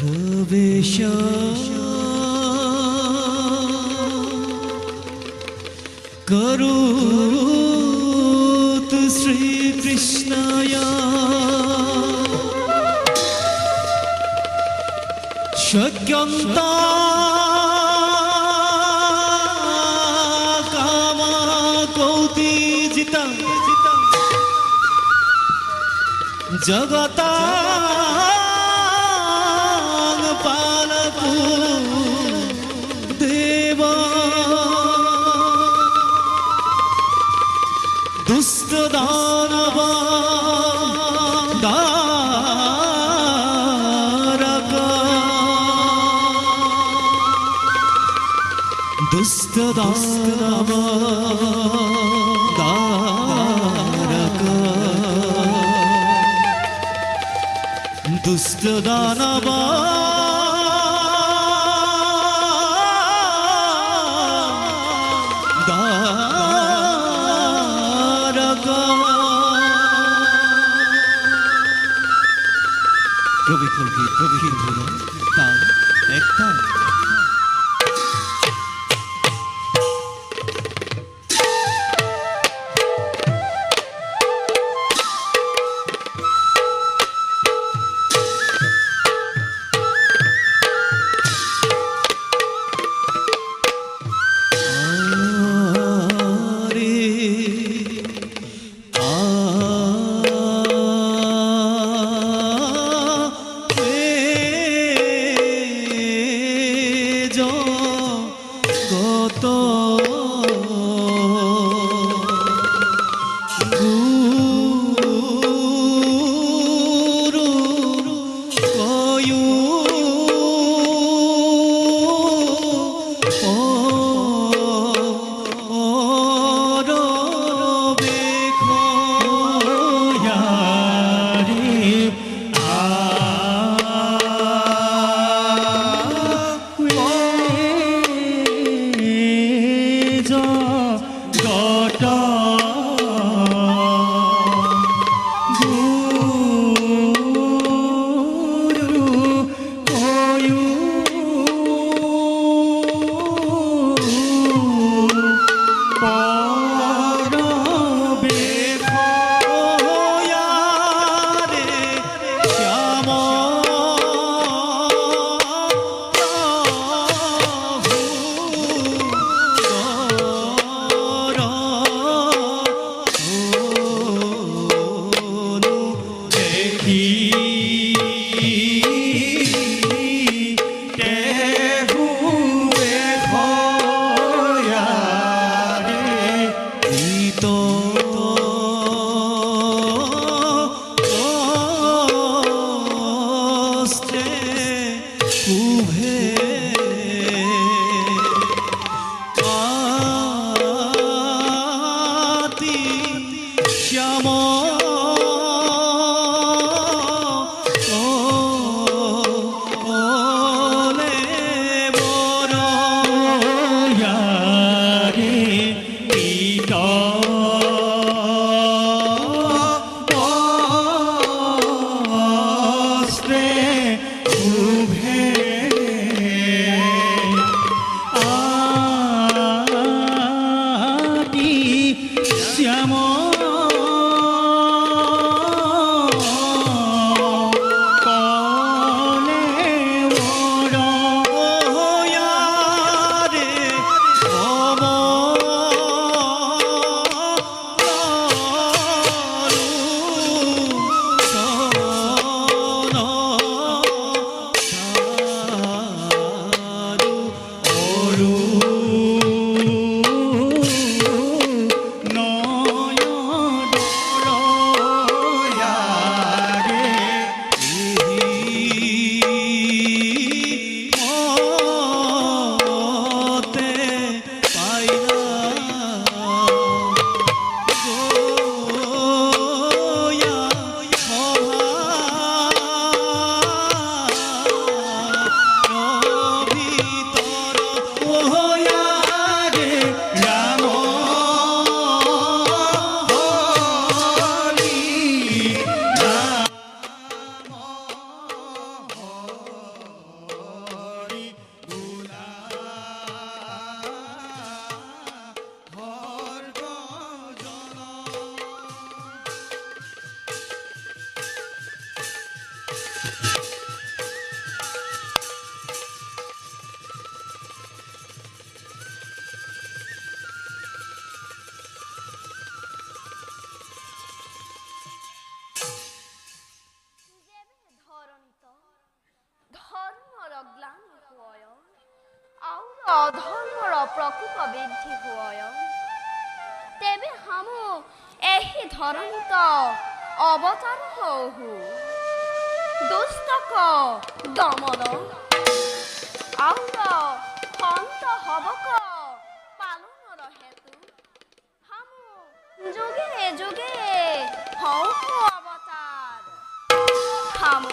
प्रवेश करोतु श्रीकृष्णाय शक्यन्ता कामा कौतिजिता जगता पालकु देवा दुष्ट दानवा दारका दुष्ट दानवा दारका दुष्ट दानवा প্রবীর হলো তার একটাই ଆଉ ଅଧର୍ମର ପ୍ରକୋପ ବୃଦ୍ଧି ହୁଅ। ତେବେ ହାମ ଏହି ଧରଣୀ ତ ଅବତାର ହଉ ଦୁଷ୍ଟକ ଦମନ ଆଉ ହନ୍ତ ହବକ ପାଲନର ହେତୁ হাম যুগে যুগে হও অবতার হাম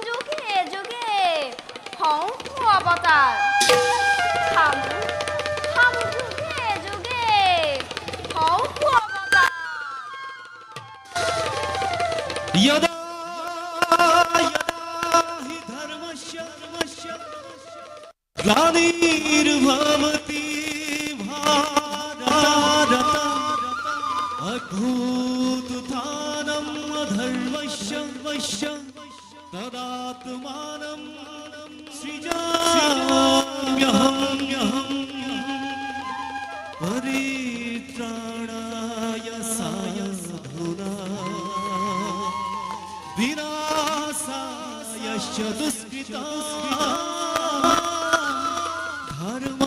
যুগে যুগে হও অবতার হাম হাম যুগে যুগে হও অবতার यदा यदा हि धर्मस्य ग्लानिर्भवति भारत अद्भुतोत्थानम् अधर्मस्य तदात्मानं सृजाम्यहम् परित्राणाय साधुना विनाशाय दुष्कृता धर्म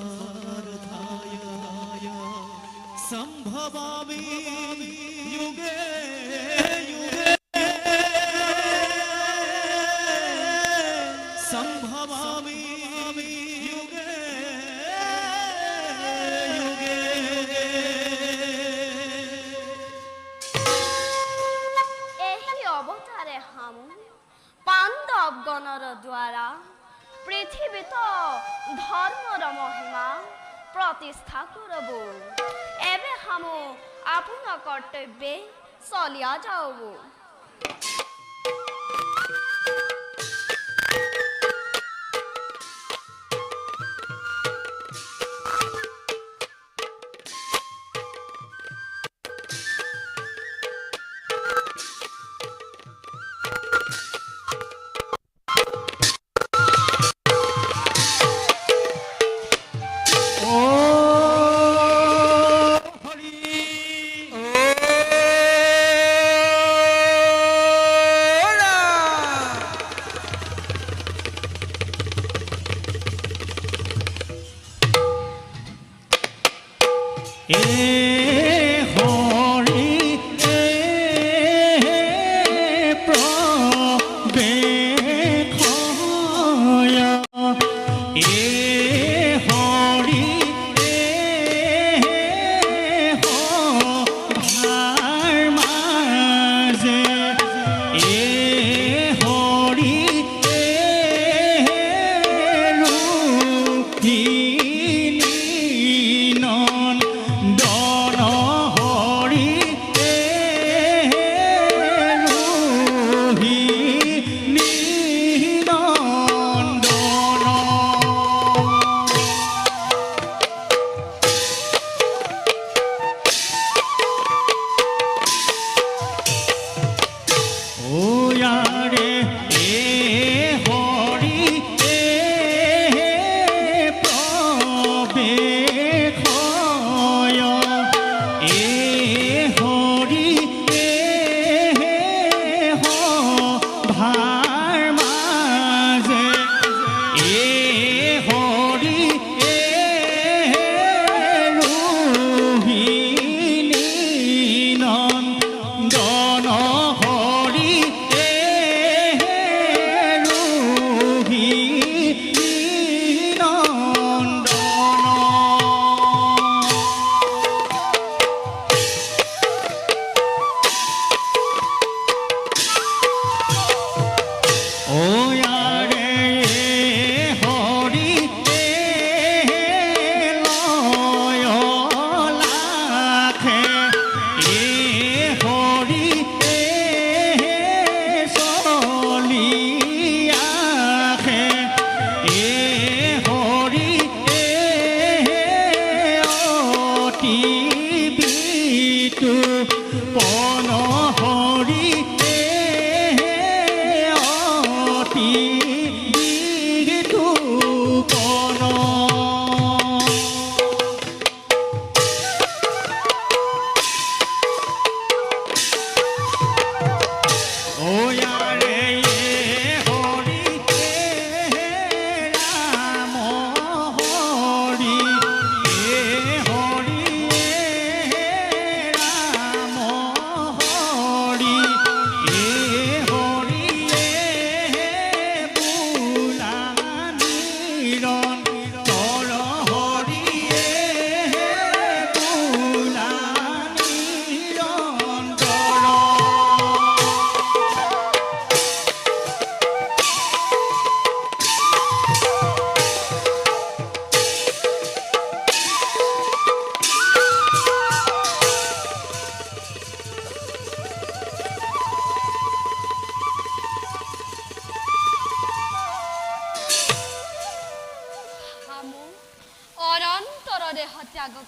संस्थापनार्थाय संभवामि युगे युगे संभवामि युगे युगे ଏହି ଅବତାରେ ହାମ ପାଣ୍ଡବ ଗଣର ଦ୍ୱାରା পৃথিবী তো ধর্মর মহিমা প্রতিষ্ঠা করব এবে হাম আপন কর্তব্যে চলিয়া যাও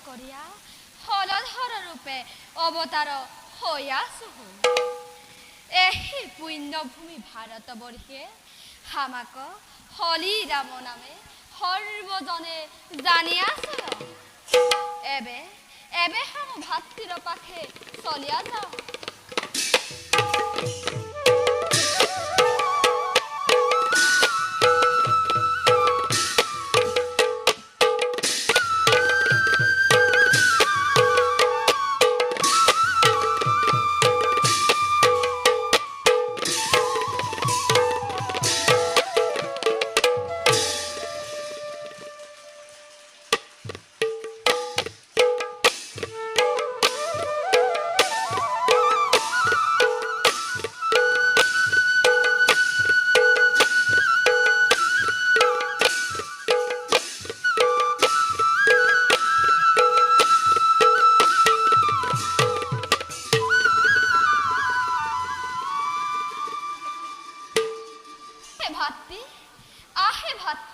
করিয়া হলধর রূপে অবতার হইয়াছো ଏହି পুণ্যভূমি ভারতবর্ষে হামাক হলি রাম নামে সর্বজনে জানিয়াছ এবে এবে হাম ভাতৃর পাখে চলিয়া যাও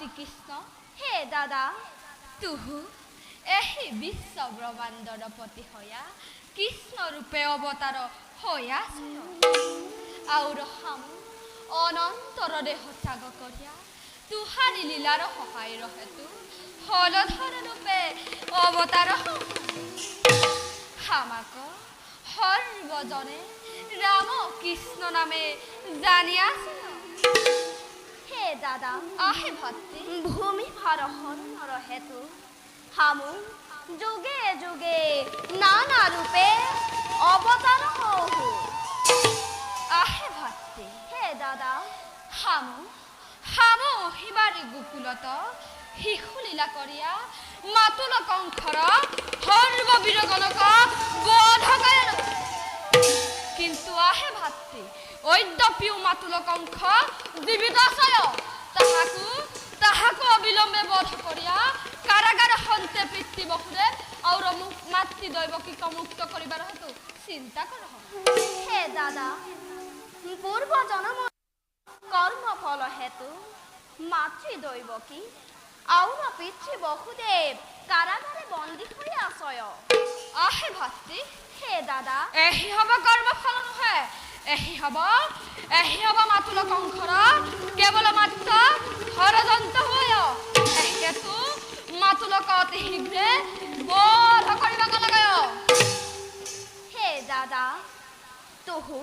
কৃষ্ণ হে দাদা তুহু ଏହି বিশ্ব ব্রহ্মাণ্ডর পতি হয়া কৃষ্ণ রূপে অবতার হয়া আউর হাম অনন্তর দেহ ত্যাগ করিয়া তুহারি লীলার সহায়ৰ হেতু হলধৰ রূপে অবতার হামাক সর্বজনে রাম কৃষ্ণ নামে জানিয়াছ হে দাদা আহে ভক্তি ভূমি ভার হরণর হেতু হামু যুগে যুগে নানা রূপে অবতার হহু আহে ভক্তি হে দাদা হামু হামু হিমারি গোকুলত শিশু লীলা করিয়া মাতুল কংখর সর্ববীরগণক বধ করে কিন্তু আহে ভাতৃ ঐদ্যপিও মাতুল কংখ জীবিত আছয় তাহাকু অবিলম্বে বধ করিয়া কারাগার হন্তে পিতৃ বহুরে আর মাতৃ দৈবকীক মুক্ত করিবার হেতু চিন্তা কর হে দাদা পূর্ব জন্ম কর্মফল হেতু মাতৃ দৈবকী আউর পিতৃ বহুদেব কারাগারে বন্দী হয়ে আছয় আহে ভাতৃ হে দাদা এহি হব কর্মফল নহে এহি হব মাতুল কংখর কেবল মাত্র ষড়যন্ত্র হয় হেতু মাতুলক অতি শীঘ্রে বধ করিবাক লগায় হে দাদা তুহু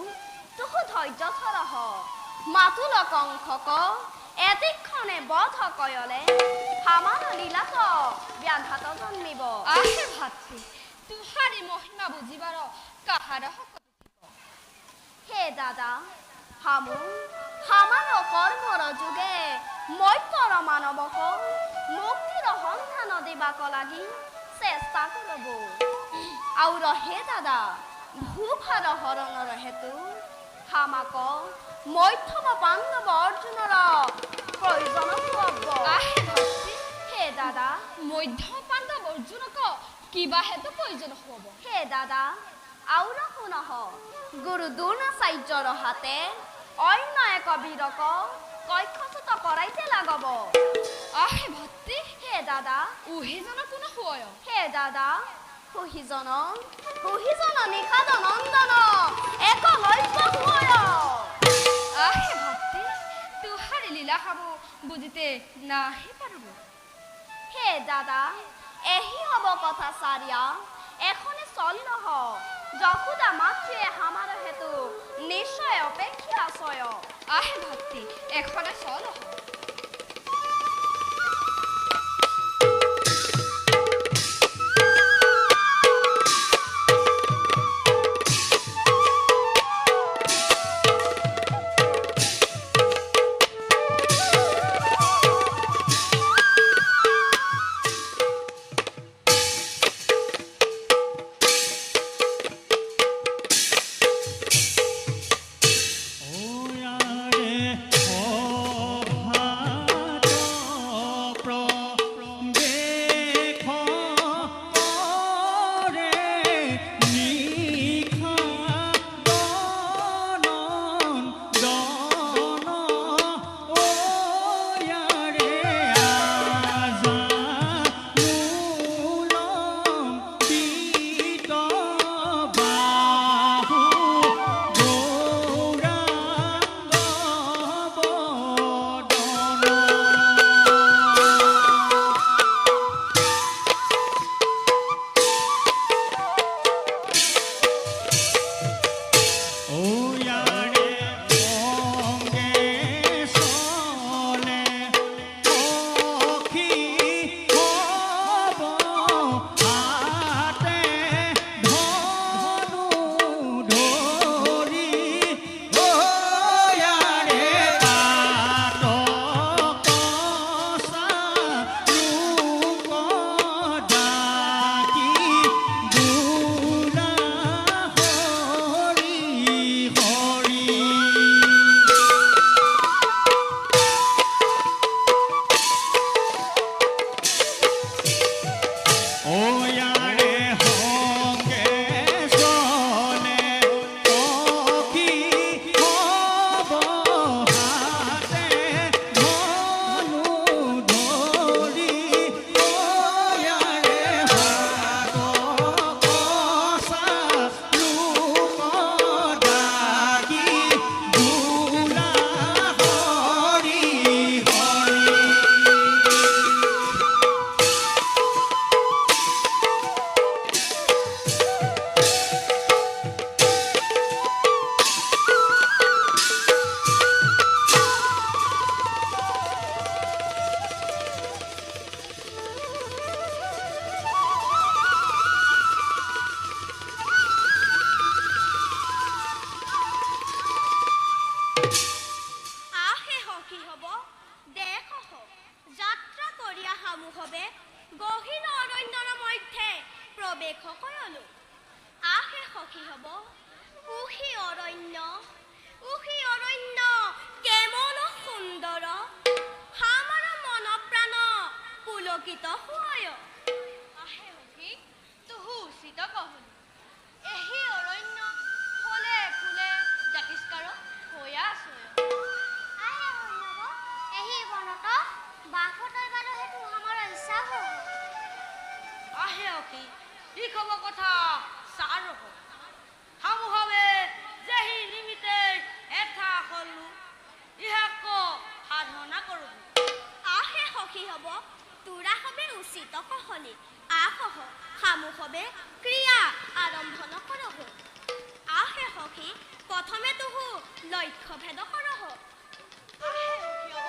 ধৈর্য ধরহ মাতুল কংখক এতিক্ষণে বধ কয়লে হামার লীলাক ব্যাঘাত জন্মিব আহে ভাতৃ তুহারি মহিমা বুঝিবার কাহার হে দাদা হামু হামার কর্মর যুগে মৈত্র মানবক মুক্তির সন্ধান দিবাক লাগি চেষ্টা করব আউর হে দাদা ভূভার হরণর হেতু হামাক মৈথম পাণ্ডব অর্জুনর প্রয়োজন হব আহে ভাতৃ হে দাদা মধ্য পাণ্ডব অর্জুনক কিবা হেতু প্রয়োজন হব হে দাদা আউর শুনহ গুরু দ্ৰোণাচাৰ্যৰ হাতে অন্য এক বীৰক কক্ষচ্যুত কৰাইতে লাগব আহে ভাতৃ হে দাদা উহিজন কোন হয় হে দাদা সুহিজন নিষাদ নন্দন এক লক্ষ্য হয় আহে ভাতৃ তুহারি লীলা খাব বুঝিতে নাহি পারব হে দাদা এহি হব কথা সারিয়া এখনে চলিলহ যশোদা মাতৃয়ে হামার হেতু নিশ্চয় অপেক্ষা আছয় আহে ভাতৃ এখনে চল ও আরে ও সামূহবে গহীন অৰণ্যৰ মধ্যে প্ৰৱেশ কৰিলো। আহে সখী হব উষি অৰণ্য কেমন সুন্দৰ আমাৰ মন প্ৰাণ পুলকিত হয়। আহে সখী তুহু উচিত কহলি এহি অৰণ্য ফলে ফুলে জাতিষ্কাৰ হৈ আছো। আহে হব এই বনত বাস কৰিবৰ হেতু আমাৰ ইচ্ছা হয়। আহে অকি ই খব কথা সার হামুহাবে যেহি নিমিতে এথা হলু ইহাক সাধনা করব। আহে সখী হব তোৰা হবে উচিত কহলি আহ সামু হবে ক্ৰিয়া আৰম্ভ নকৰহ। আহে সখী প্ৰথমে তুহু লক্ষ্য ভেদ কৰহ। আহে সখী হব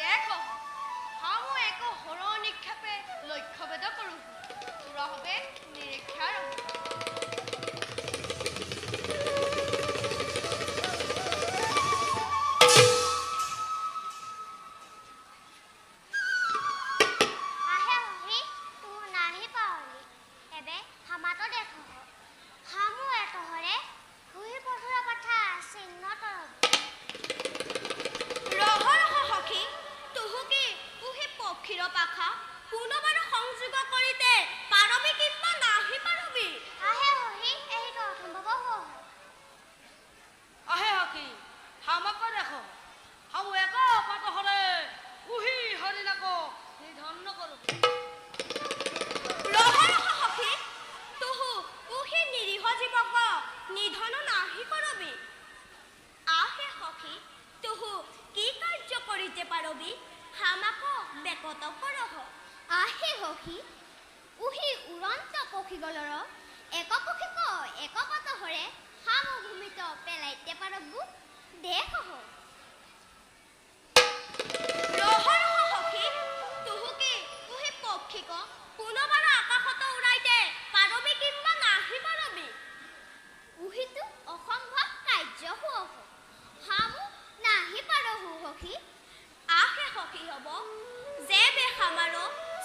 দেখ হামু একো হৰ নিক্ষেপে লক্ষ্যভেদ কৰোঁ তোৰা হবে নিৰীক্ষাৰ আহে সখী তুহু নাহি পাৱলি এবে হামাতো দেখ হামু এতহৰে হুই পথুৰা কথা চিহ্ন তৰব। ৰহ সখী তুহু কি উহি পক্ষীৰ পাখা পুনবাৰ সংযোগ কৰিতে পাৰবি কিম্বা নাহি পাৰবি। আহে সখী এইটো অসম্ভৱ হয়। আহে হকি হামাক দেখ হামু এক পাতহৰে উহি হৰিণাক নিধন কৰব। ৰহ সখী তুহু উহি নিৰীহ জীৱক নিধন নাহি কৰবি। আহে সখী তুহু কি কাৰ্য কৰিতে পাৰবি হামাক বেকত কৰহ। আহে সখী উহি উড়ন্ত পক্ষীগলৰ এক পক্ষীক এক পতহৰে হামু ভূমিত পেলাইতে পাৰবো দেখ। ৰহ সখী তুহু কি উহি পক্ষীক পুনবাৰ আকাশত উৰাইতে পাৰবি কিম্বা নাহি পাৰবি। উহিটো অসম্ভৱ কাৰ্য হুৱ হামু নাহি পাৰহু সখী। আহে সখী হব যে বে হামাৰ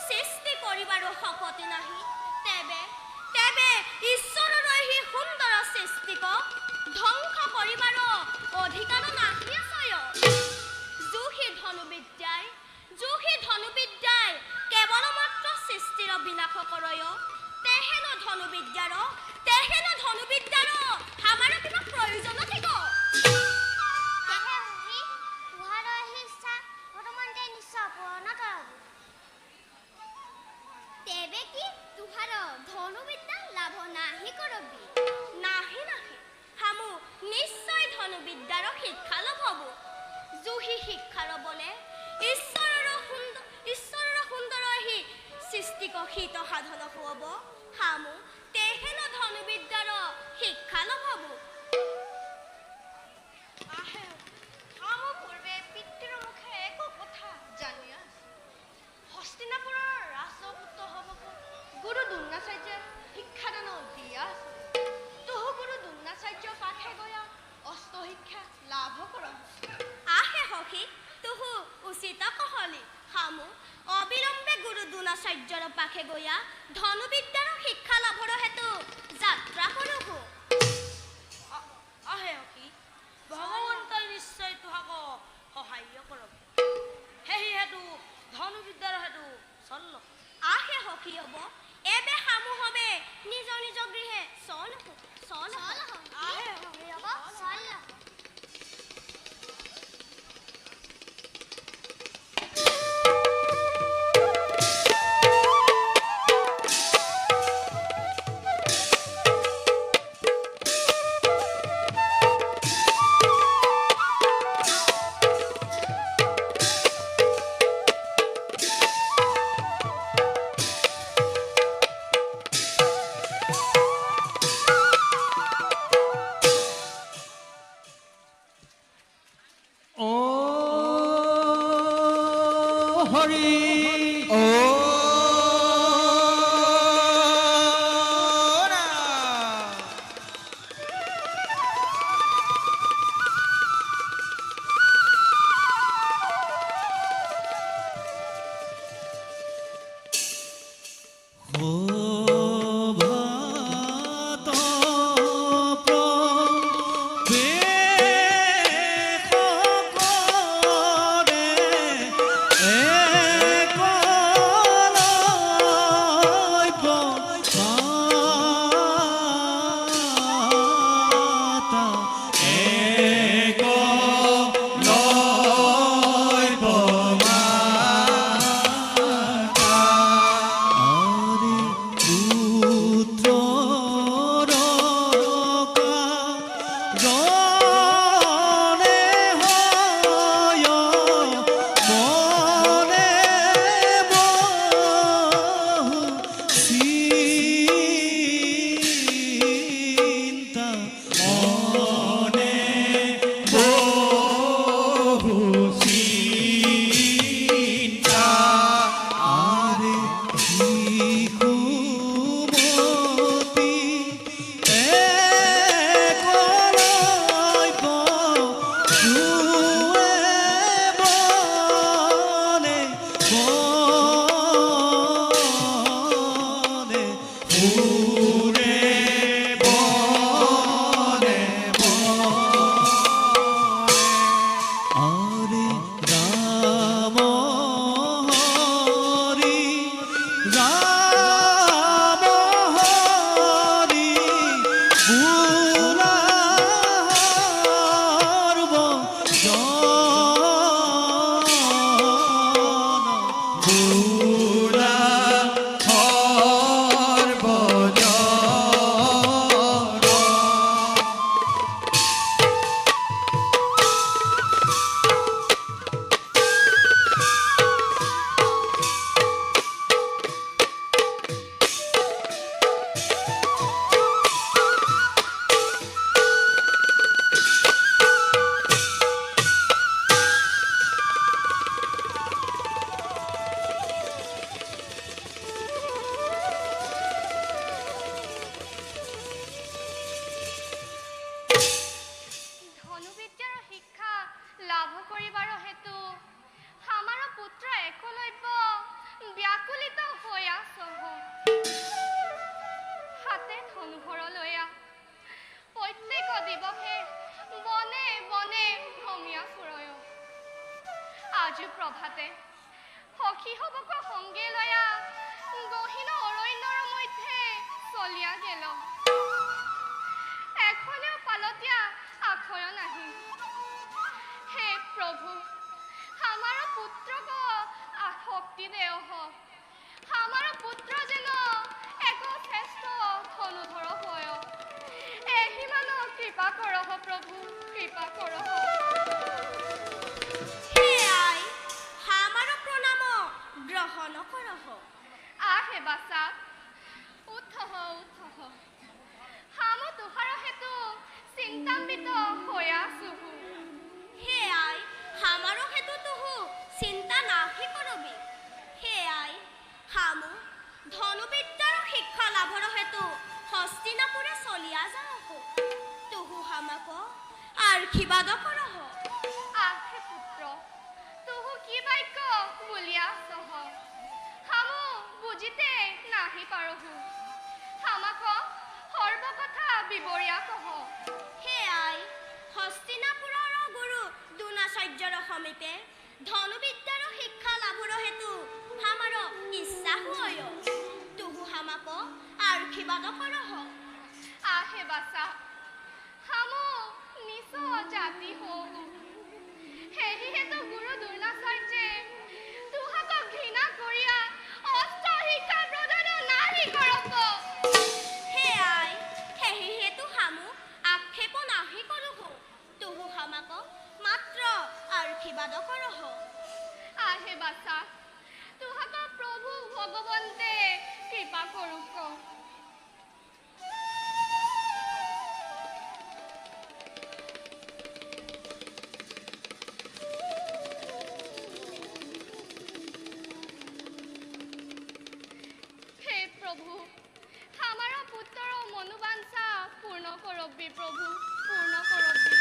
সৃষ্টি কৰিবাৰ শক্তি নাহি তেবে ঈশ্বৰৰ এই সুন্দৰ সৃষ্টিক ধ্বংস কৰিবাৰ অধিকাৰ নাহি আছয়। জুহি ধনুবিদ্যাই কেৱল মাত্ৰ সৃষ্টিৰ বিনাশ কৰয় তেহেন ধনুবিদ্যাৰ আমাৰ কিবা প্ৰয়োজন থাকিব। তেবে কি তুহাৰ ধনুবিদ্যা লাভ নাহি কৰবি। নাহি হামু নিশ্চয় ধনুবিদ্যাৰ শিক্ষা লাভ হব। জুহি শিক্ষাৰ বলে ঈশ্বৰৰ সুন্দৰ এই সৃষ্টিক হিত সাধন হ'ব হামু তেহেন ধনুবিদ্যাৰ শিক্ষা লাভ হব। আহে হামু পূৰ্বে পিতৃৰ মুখে একো কথা জানি আছে হস্তিনাপুৰৰ ৰাজপুত্ৰ হবক গুৰু দ্ৰোণাচাৰ্যে শিক্ষাদান দিয়া আছে। তুহু গুৰু দ্ৰোণাচাৰ্য পাঠে গয়া অস্ত শিক্ষা লাভ কৰ। আহে সখী তুহু উচিত কহলি হামু অবিলম্বে গুৰু দ্ৰোণাচাৰ্যৰ পাখে গয়া ধনুবিদ্যাৰ শিক্ষা লাভৰ হেতু যাত্ৰা কৰোঁ। আহে হকি ভগৱন্তই নিশ্চয় তোহাক সহায় কৰব সেহি হেতু ধনুবিদ্যাৰ হেতু চল। আহে সখী হব এবে হামু হবে নিজ গৃহে চল। আহে সখী হব চল। আজি প্ৰভাতে সখী হবক সংগে লয়া গহীন অৰণ্যৰ মধ্যে চলিয়া গেল এখনেও পালতীয়া আখৰ নাহি হে প্ৰভু আমাৰ পুত্ৰক শক্তি দেহ আমাৰ পুত্ৰ যেন এক শ্ৰেষ্ঠ ধনুধৰ হয় এহিমান কৃপা কৰহ প্ৰভু কৃপা কৰহ হে আই আমাৰ প্ৰণাম গ্ৰহণ কৰহ আহে বাচা উঠহ উঠহ হাম তোহাৰ হেতু চিন্তান্বিত হৈ আছো হে আই আমাৰ হেতু তুহু চিন্তা নাহি কৰবি হে আই হামু ধনুবিদ্যাৰ শিক্ষা লাভৰ হেতু হস্তিনাপুৰে চলিয়া যাওক তুহু হামাক আশীৰ্বাদ কৰহ আহে পুত্ৰ তুহু কি বাক্য বুলিয়া সহ হামু বুজিতে নাহি পাৰহু হামাক সৰ্বকথা বিৱৰিয়া কহ হে আই হস্তিনাপুৰৰ গুৰু দ্ৰোণাচাৰ্যৰ সমীপে ধনুবিদ্যাৰ শিক্ষা লাভৰ হেতু আমাৰ ইচ্ছা হয় তুহু হামাক আশীৰ্বাদ কৰহ আহে বাচা হামু নিচ জাতি হওঁ সেহি হেতু গুৰু দ্ৰোণাচাৰ্যে তুহাক ঘৃণা কৰিয়া অস্ত্ৰ শিক্ষা প্ৰদান নাহি কৰক হে আই সেহি হেতু হামু আক্ষেপ নাহি কৰোঁ তুহু হামাক মাত্ৰ আশীৰ্বাদ কৰহ আহে বাচা তুহাক প্ৰভু ভগৱন্তে কৃপা কৰোক হে প্ৰভু আমাৰ পুত্ৰৰ মনোবাঞ্ছা পূৰ্ণ কৰবি প্ৰভু পূৰ্ণ কৰবি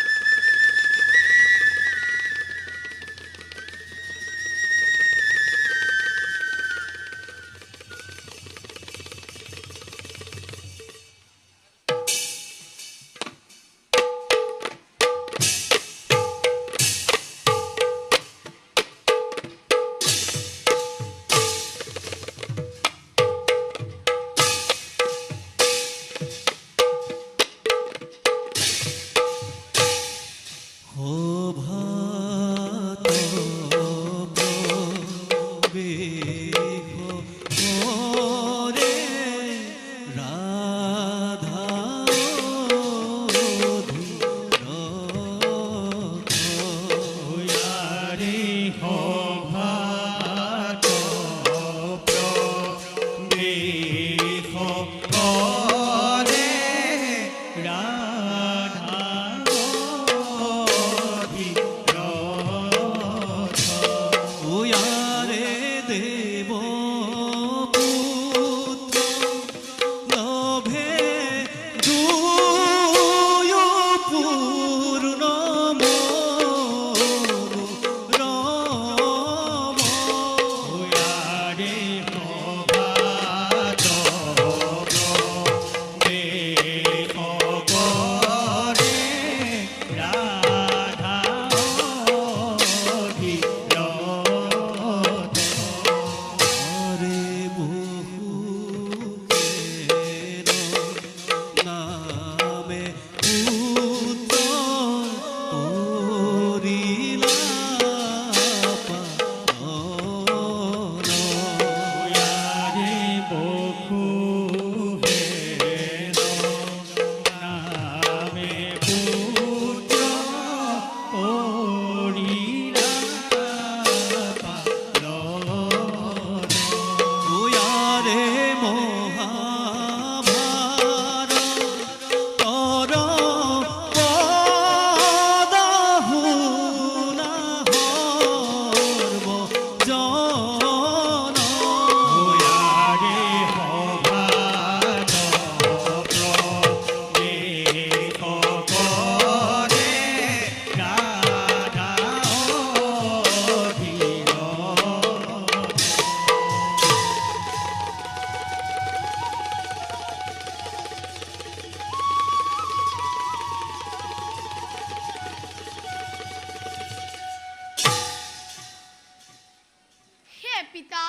পিতা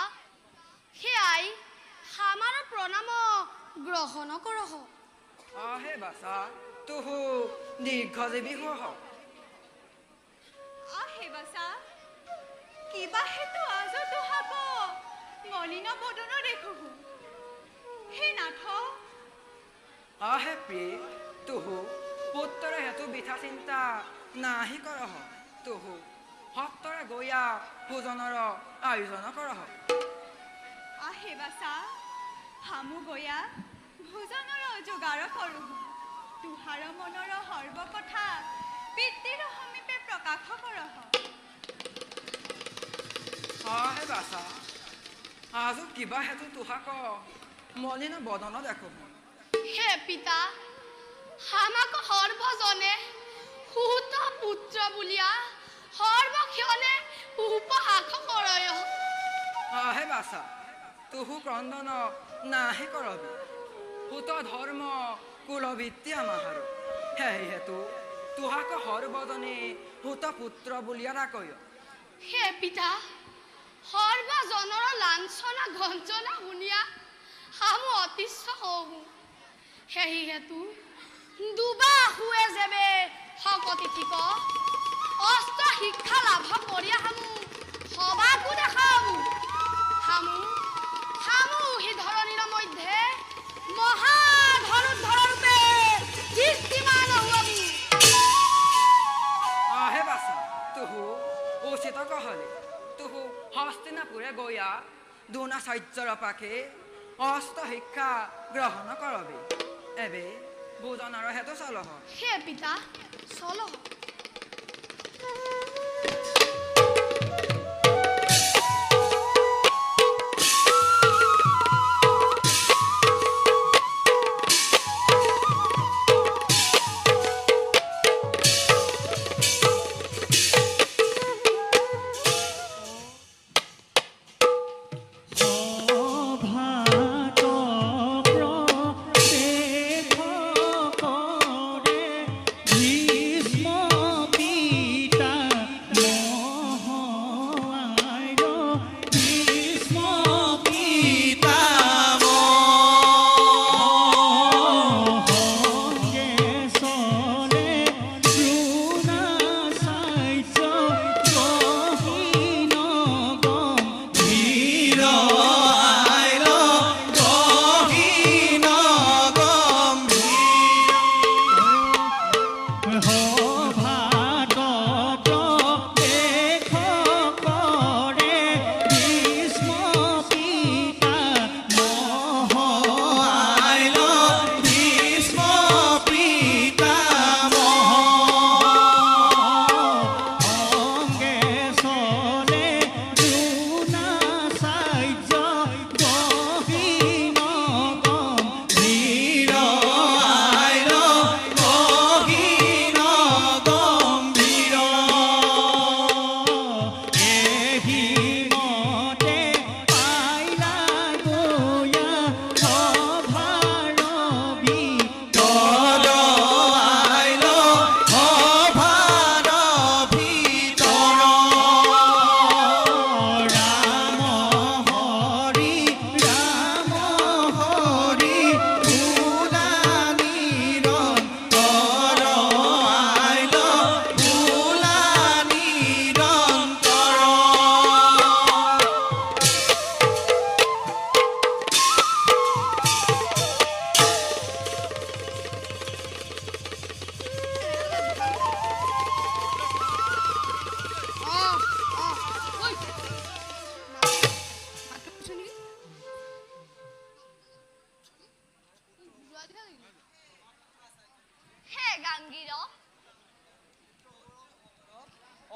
সেয়াই আমাৰ প্ৰণাম গ্ৰহণ কৰহ আহে বাছা তুহু দীৰ্ঘজীৱী হহ আহে বাছা কিবা হেতু আজ তোহাক মলিন বদন দেখো হে নাথ আহে প্ৰিয় তুহু পুত্ৰৰ হেতু বিথা চিন্তা নাহি কৰহ তুহু সত্তৰে গৈয়া ভোজনৰ আয়োজন কৰহ আহে বাছা হামু গয়া ভোজনৰ যোগাৰ কৰো তুহাৰ মনৰ সৰ্ব কথা পিতৃৰ সমীপে প্ৰকাশ কৰহ আহে বাছা আজো কিবা হেতু তুহাক মলিন বদন দেখো হে পিতা আমাক সৰ্বজনে সুত পুত্ৰ বুলিয়া সৰ্বক্ষণে উপহাস কৰয় আহে বাছা তুহু ক্ৰন্দন নাহি কৰবি সুত ধৰ্ম কুলভিত্তি আমাহাৰ সেই হেতু তুহাক সৰ্বজনে সুত পুত্ৰ বুলিয়া ডাকয় হে পিতা সৰ্বজনৰ লাঞ্ছনা গঞ্জনা শুনিয়া হামু অতিষ্ঠ হওঁ সেই হেতু দুবা শুৱে যেবে শকতি ঠিক অস্ত শিক্ষা লাভ কৰিয়া হামু সবাকো দেখাওঁ হামু সি ধৰণীৰ মধ্যে মহাধনুৰ্ধৰ ৰূপে কীৰ্তিমান হোৱাবি আহে বাছা তুহু উচিত কহলে তুহু হস্তিনাপুৰে গৈয়া দ্ৰোণাচাৰ্যৰ পাখে অস্ত শিক্ষা গ্ৰহণ কৰবি এবে ভোজনৰ হেতু চলহ হে পিতা চলহ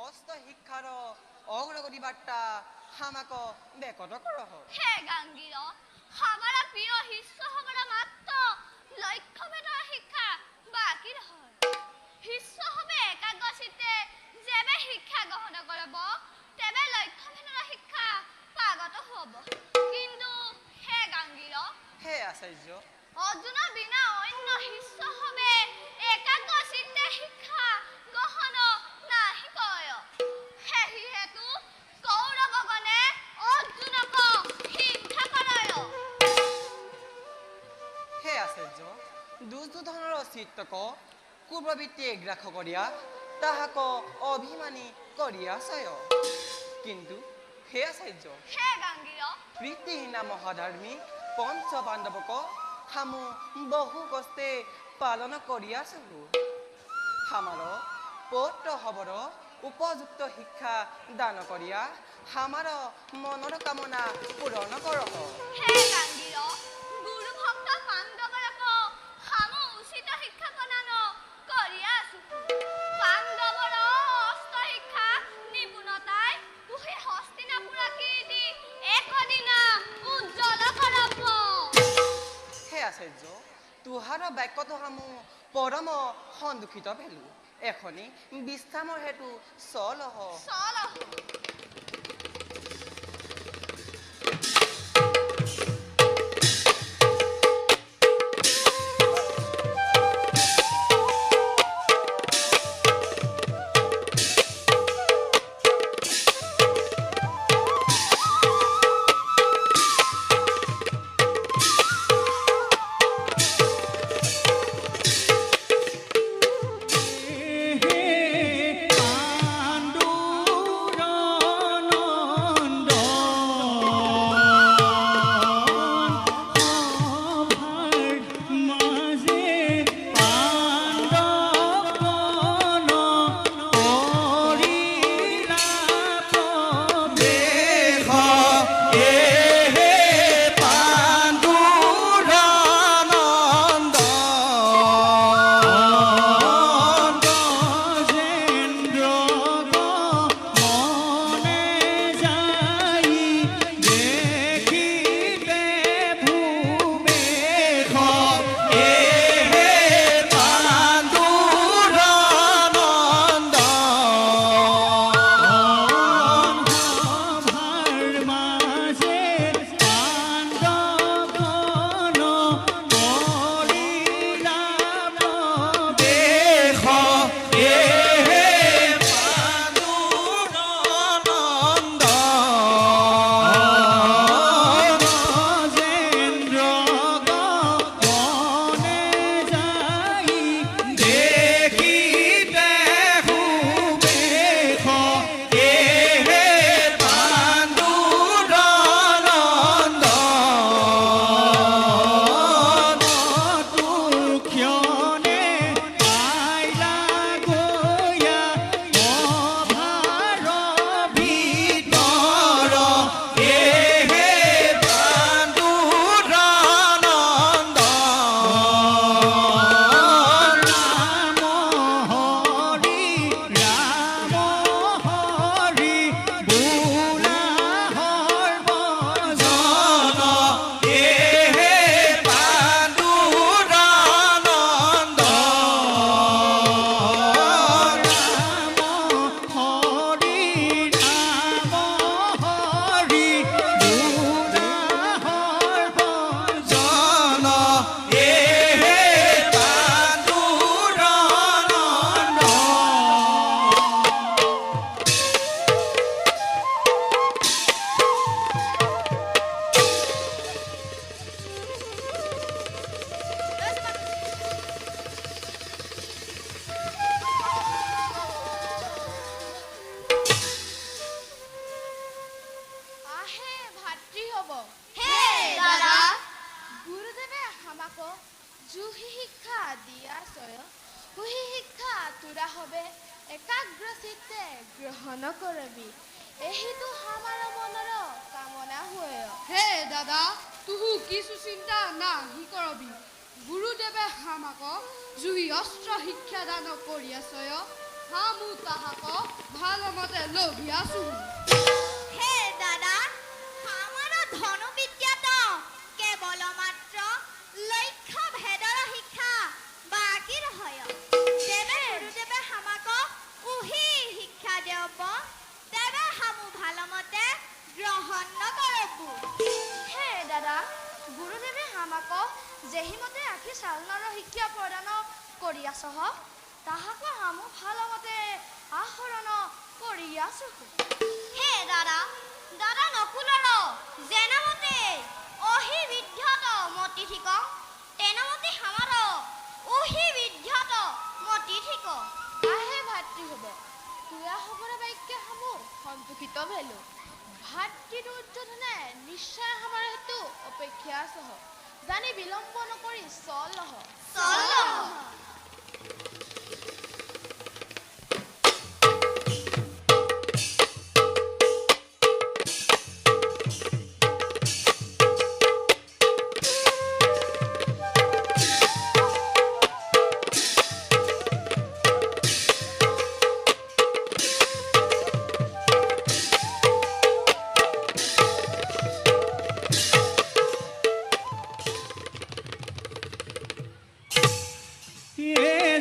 অস্ত শিক্ষাৰ অগ্ৰগতি বাৰ্তা হামাক বেকত কৰহ হে গাংগীৰ আমাৰ প্ৰিয় শিষ্যসকলৰ মাত্ৰ লক্ষ্যভেদৰ শিক্ষা বাকী নহয় শিষ্যসকলে একাগ্ৰচিত্তে যেবে শিক্ষা গ্ৰহণ কৰিব তেবে লক্ষ্যভেদৰ শিক্ষা পাগত হ'ব কিন্তু হে গাংগীৰ হে আচাৰ্য অৰ্জুনৰ বিনা অন্য শিষ্যসকলে একাগ্ৰচিত্তে শিক্ষা গ্ৰহণ নাহি কৰে সেয়েহেতু কৌৰৱগণে অৰ্জুনক চিত্তক কুব্ৰবৃত্তি গ্ৰাস কৰিয়া তাহাক অভিমানী কৰিয়া চয় কিন্তু হে আচাৰ্য হে গাংগীয় প্ৰীতিহীনা মহাধাৰ্মিক পঞ্চ পাণ্ডৱক হামু বহু কষ্টে পালন কৰিয়া চহু হামাৰ পৌত্ৰ হবৰ উপযুক্ত শিক্ষা দান কৰিয়া হামাৰ মনৰ কামনা পূৰণ কৰক হে গাংগীয় গুৰু ভক্ত পাণ্ডৱৰক হামু উচিত শিক্ষা প্ৰদান কৰি আছো পাণ্ডৱৰ অস্ত শিক্ষা নিপুণতাই পুহি হস্তিনাপুৰ কীৰ্তি একদিনা উজ্জ্বল কৰাব হে আচাৰ্য তুহাৰ বাক্যটো হামু পৰম সন্দুষিত ভেলু এখনি বিশ্ৰামৰ হেতু চলহ চলহ জুহি শিক্ষা দিয়া সয় হুহি শিক্ষা তুৰা হবে একাগ্ৰচিত্তে গ্ৰহণ কৰবি এহিতো আমাৰ মনৰ কামনা হয় হে দাদা তুহু কিছু চিন্তা নাহি কৰবি গুৰুদেবে হামাক জুহি অস্ত্ৰ শিক্ষা দান কৰি আছয় হামু তাহাক ভাল মতে লভি আছো হে দাদা আমাৰ ধনুবিদ্যাত কেবল মাত্ৰ লক্ষ্য ভেদৰ শিক্ষা বাকী ৰহয় দেবে গুৰুদেবে হামাক উহি শিক্ষা দেব দেবে হামু ভালমতে গ্ৰহণ নকৰবু হে দাদা গুৰুদেবে হামাক যেহিমতে আখি চালনাৰ শিক্ষা প্ৰদান কৰি আছহ তাহাক হামু ভালমতে আহৰণ কৰি আছো হে দাদা দাদা নকুলৰ যেনামতে অহি বিদ্যত মতি ঠিক তেনামতে হামাৰ অহি বিদ্যত মতি ঠিক আহে ভাতৃ হ'ব তোৰা হ'বৰ বাক্য সমূহ সন্তোষিত ভেলো ভাতৃ দুৰ্যোধনে নিশ্চয় আমাৰ হেতু অপেক্ষা সহ জানি বিলম্ব নকৰি চল লহ চল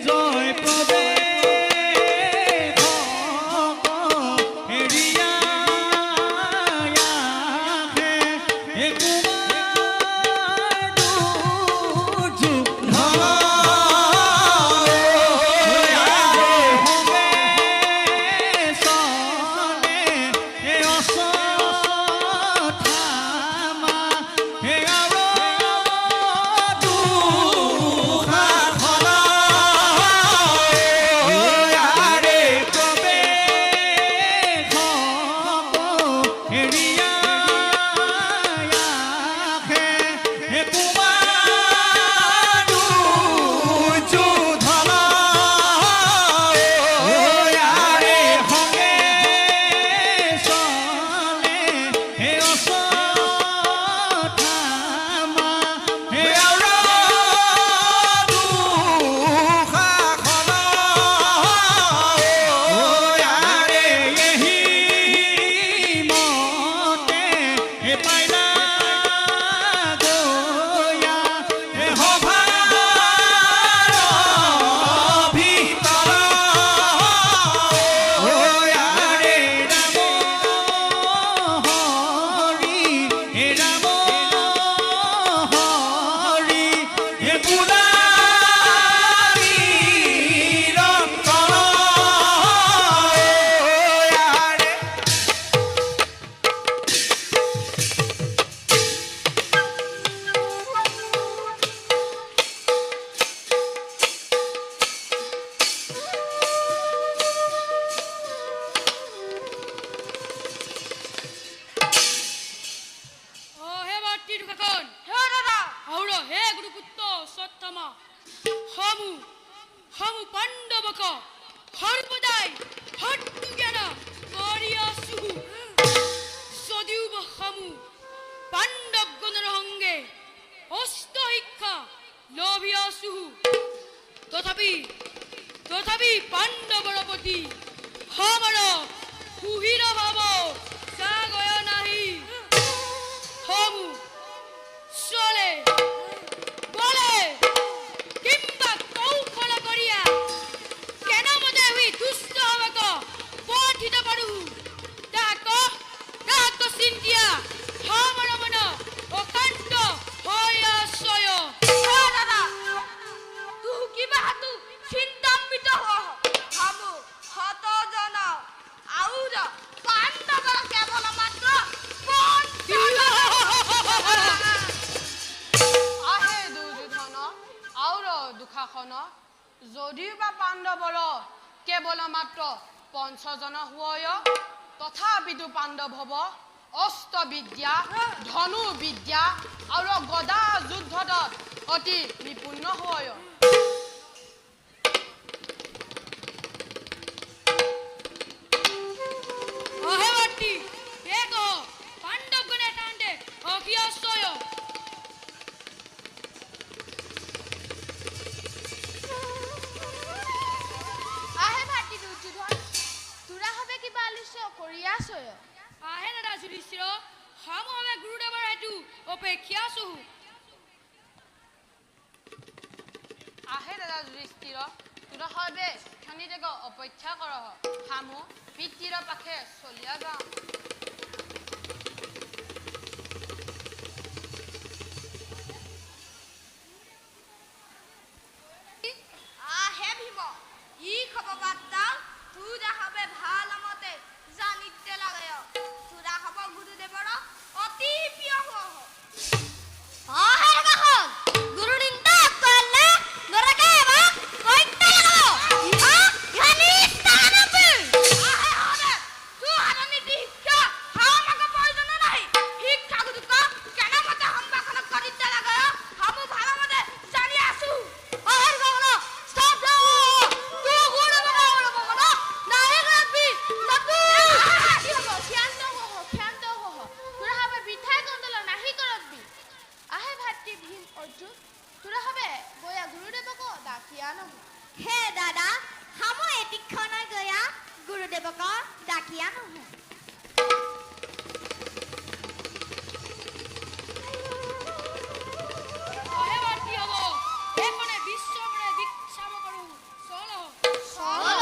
জয় প্ৰবে তথাপি পাণ্ডৱৰ প্ৰতি আমাৰ সুহীৰ ভাৱ জাগয় নাহি সমূ চলে বলে কিম্বা কৌশল কৰিয়া কেনমতে হুই দুষ্ট হবক পঠিত পাৰো তাক চিন্তিয়া আমাৰ মন অকান্ত হয় আশ্ৰয় দাদা তুহু কিবা হাতু চিন্তান্বিত হামু হত জন আউৰ পাণ্ডৱৰ কেৱল মাত্ৰ আহে দুৰ্যোধন আউৰ দুঃশাসন যদিও বা পাণ্ডৱৰ কেৱল মাত্ৰ পঞ্চজন হয় তথাপিতো পাণ্ডৱ হ'ব অস্ত্ৰ বিদ্যা ধনু বিদ্যা আৰু গদা যুদ্ধত অতি নিপুণ হয় আহে ভাতৃ দুৰ্যোধন তোৰা হবে কিবা আলস্য কৰি আছয় আহে দাদা যুধিষ্ঠিৰ সমূহ আমি গুৰুদেৱৰ হেতু অপেক্ষা আছো আহে দাদা যুধিষ্ঠিৰ তোৰা হবে খানিতেক অপেক্ষা কৰহ হামু পিতৃৰ পাখে চলিয়া যাওঁ আহে ভীম ই খবৰ বাৰ্তা তোৰা হবে ভাল মতে জানিতে লাগে তোৰা হ'ব গুৰুদেৱৰ অতি প্ৰিয় আহে কাখন গুৰু নিন্দা কৰিলে নৰকে অহে ভাতৃ হব এখনে বিশ্বমৰে ভিক্ষাম কৰো চল চল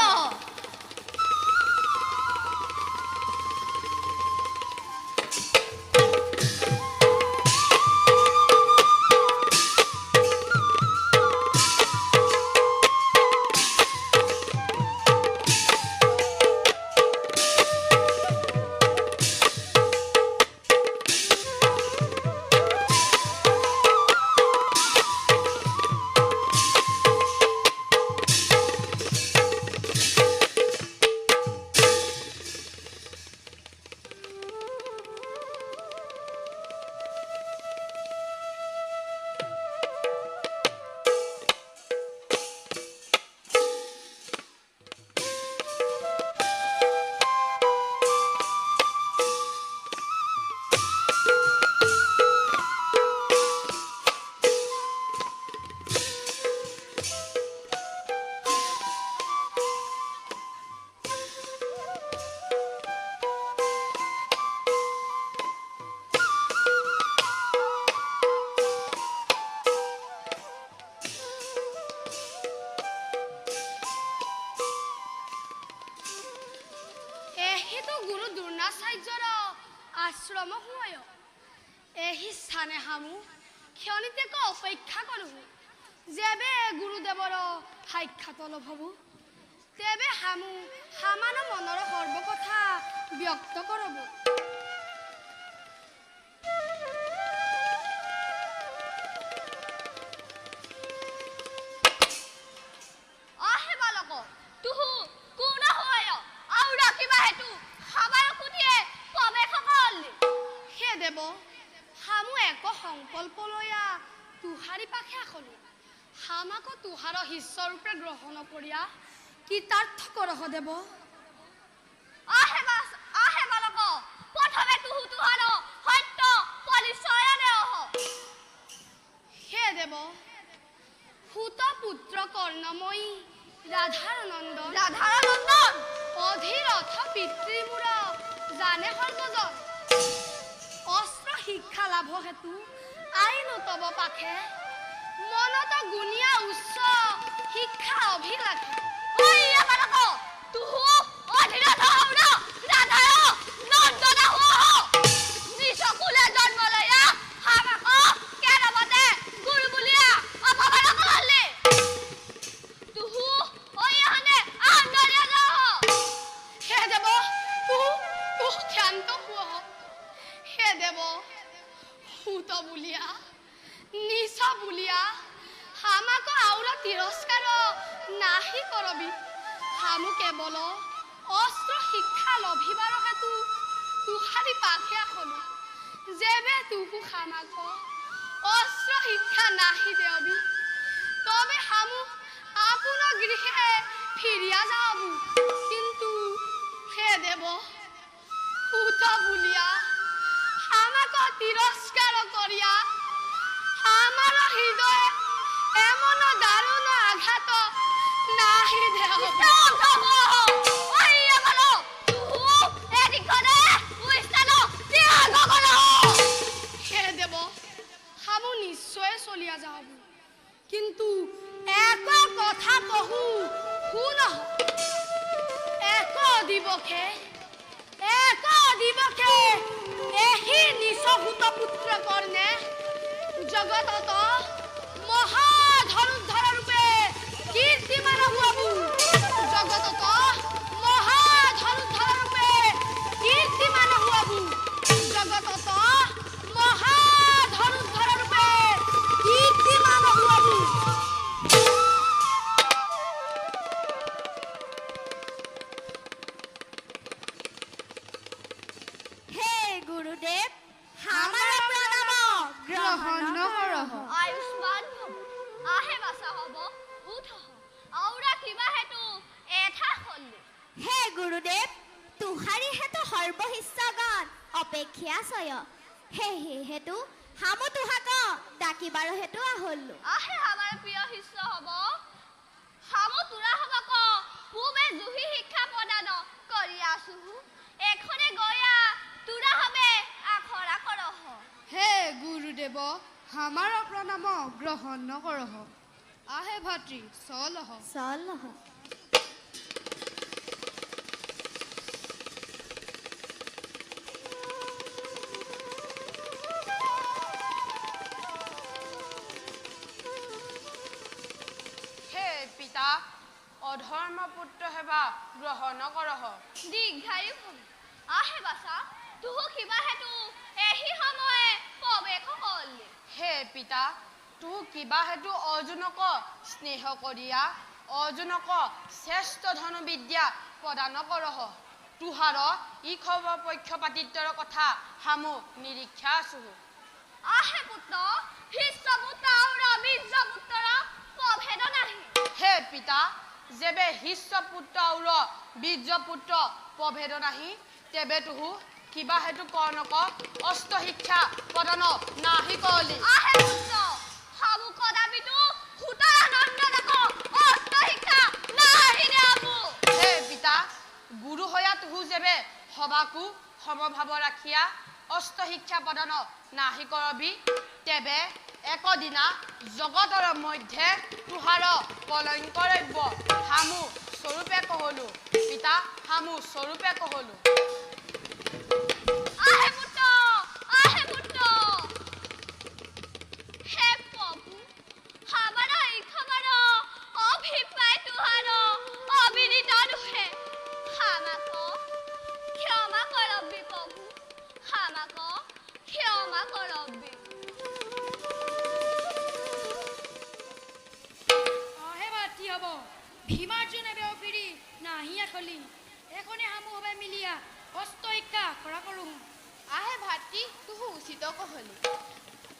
এহিতো গুৰু দ্ৰোণাচাৰ্যৰ আশ্ৰম হুঁয় এহি স্থানে হামু ক্ষণিতেক অপেক্ষা কৰোঁ যেবে গুৰুদেৱৰ সাক্ষাৎ লভ হব তেবে হামু হামান মনৰ সৰ্বকথা ব্যক্ত কৰব আহে বালক তুহু কোন হয় আৰু ৰাখিবা হেতু খাবাৰ কুটিয়ে প্ৰৱেশ কৰলি হে দেৱ হামু এক সংকল্প লয়া তুহাৰী পাখে আখলো হামাক তুহাৰ শিষ্য ৰূপে গ্ৰহণ কৰিয়া কৃতাৰ্থ কৰহ দেৱ আহে বালক প্ৰথমে তুহু তুহাৰ সত্য পৰিচয় দেহ হে দেৱ সুত পুত্ৰ কৰ্ণময়ী ৰাধাৰ নন্দন অধীৰথ পিতৃমূৰ জানে সৰ্বজন অস্ত্ৰ শিক্ষা লাভ হেতু আইন তব পাখে মনত গুণীয়া উচ্চ শিক্ষা অভিলাষে অইয়া বালক তুহু অধীৰথ হৌৰ ৰাধাৰ নন্দন নিজ কুলে জন্ম লয়া হামাক কেৰবতে গুৰু বুলিয়া অপমান কৰলি তুহু অইয়ানে আন্দৰিয়া যাহ হে দেৱ তুহ ক্ষান্ত হুৱ হে দেৱ সুত বুলিয়া নিচ বুলিয়া হামাক আউৰ তিৰস্কাৰ নাহি কৰবি হামু কেৱল অস্ত্ৰ শিক্ষা লভিবাৰ হেতু তুহাৰী পাখে আখলো যেবে তুহু হামাক অস্ত্ৰ শিক্ষা নাহি দেৱবি তবে হামু আপোন গৃহে ফিরিয়া যাব কিন্তু হে দেব সুত বুলিয়া আমাক তিরস্কার করিয়া আমার হৃদয়ে এমন দারুণ আঘাত নাহি দেব হে দেব হামু নিশ্চয় চলিয়া যাব কিন্তু এক কথা কহু শুন এক দিবকে এহি নিচভূত পুত্ৰ কৰ্ণে জগতত মহাধনুৰ্ধৰ ৰূপে কীৰ্তিমান হুৱাবু জগতত মহাধনুৰ্ধৰ ৰূপে কীৰ্তিমান হুৱাবু জগতত মহাধনুৰ্ধৰ ৰূপে কীৰ্তিমান হুৱাবু গুৰুদেৱ আমাৰ প্ৰণাম গ্ৰহণ কৰহ আয়ুষ্মান ভৱ আহে বাচা হব উঠ আউৰা কিবা হেতু এঠা হললি হে গুৰুদেৱ তুহাৰী হেতু সৰ্বশিষ্যগণ অপেক্ষা ছয় হে হেতু হামু তুহাক ডাকিবাৰ হেতু আহল্লো আহে আমাৰ প্ৰিয় শিষ্য হব হামু তুৰা হবক পূবে জুহি শিক্ষা প্ৰদান কৰি আছো এখনে গয়া তোৰা হবে আখৰা কৰহ হে গুৰুদেৱ আমাৰ প্ৰণাম গ্ৰহণ নকৰহ আহে ভাতৃ চলহ চলহ হে পিতা অধৰ্ম পুত্ৰ সেৱা গ্ৰহণ কৰহ দীৰ্ঘায়ু ভৱ আহে বাছা তুহু কিবা হেতু এহি সময়ে প্ৰৱেশ কৰিলি হে পিতা তোৰ কিবা হেতু অৰ্জুনক স্নেহ কৰিয়া অৰ্জুনক শ্ৰেষ্ঠ ধনুবিদ্যা প্ৰদান কৰহ তুহাৰ ই খবৰ পক্ষপাতিত্বৰ কথা হামু নিৰীক্ষা আছো আহে পুত্ৰ শিষ্য পুত্ৰ আৰু বীৰ্য পুত্ৰৰ প্ৰভেদ নাহি হে পিতা যেবে শিষ্য পুত্ৰ আৰু বীৰ্য পুত্ৰ প্ৰভেদ নাহি তেবে তুহু কিবা হেতু কৰ্ণক অস্ত্ৰ শিক্ষা প্ৰদান নাহি কৰিলি আহে পুত্ৰ হামু কদাবিতো সুতানন্দ দেখো অস্ত্ৰ শিক্ষা নাহি দেবু হে পিতা গুৰু হয়া তুহু যেবে সবাকু সমভাৱ ৰাখিয়া অস্ত্ৰ শিক্ষা প্ৰদান নাহি কৰবি তেবে একদিনা জগতৰ মধ্যে তুহাৰ কলংকৰব্য হামু স্বৰূপে কহলো পিতা হামু স্বৰূপে কহলো আহে পুত্ৰ হে প্ৰভু হামাৰ এই খবৰ অভিপ্ৰায় তুহাৰ অবিদিত দুহে হামাক ক্ষমা কৰবি প্ৰভু হামাক ক্ষমা কৰবি আহে ভাতৃ হ'ব ভীমাৰ্জুনে বেওফিৰি নাহিয়া খলি এখনে হামু হবে মিলিয়া অস্ত্ৰ শিক্ষা কৰা কৰোঁ আহে ভাতৃ তুহু উচিত কহলি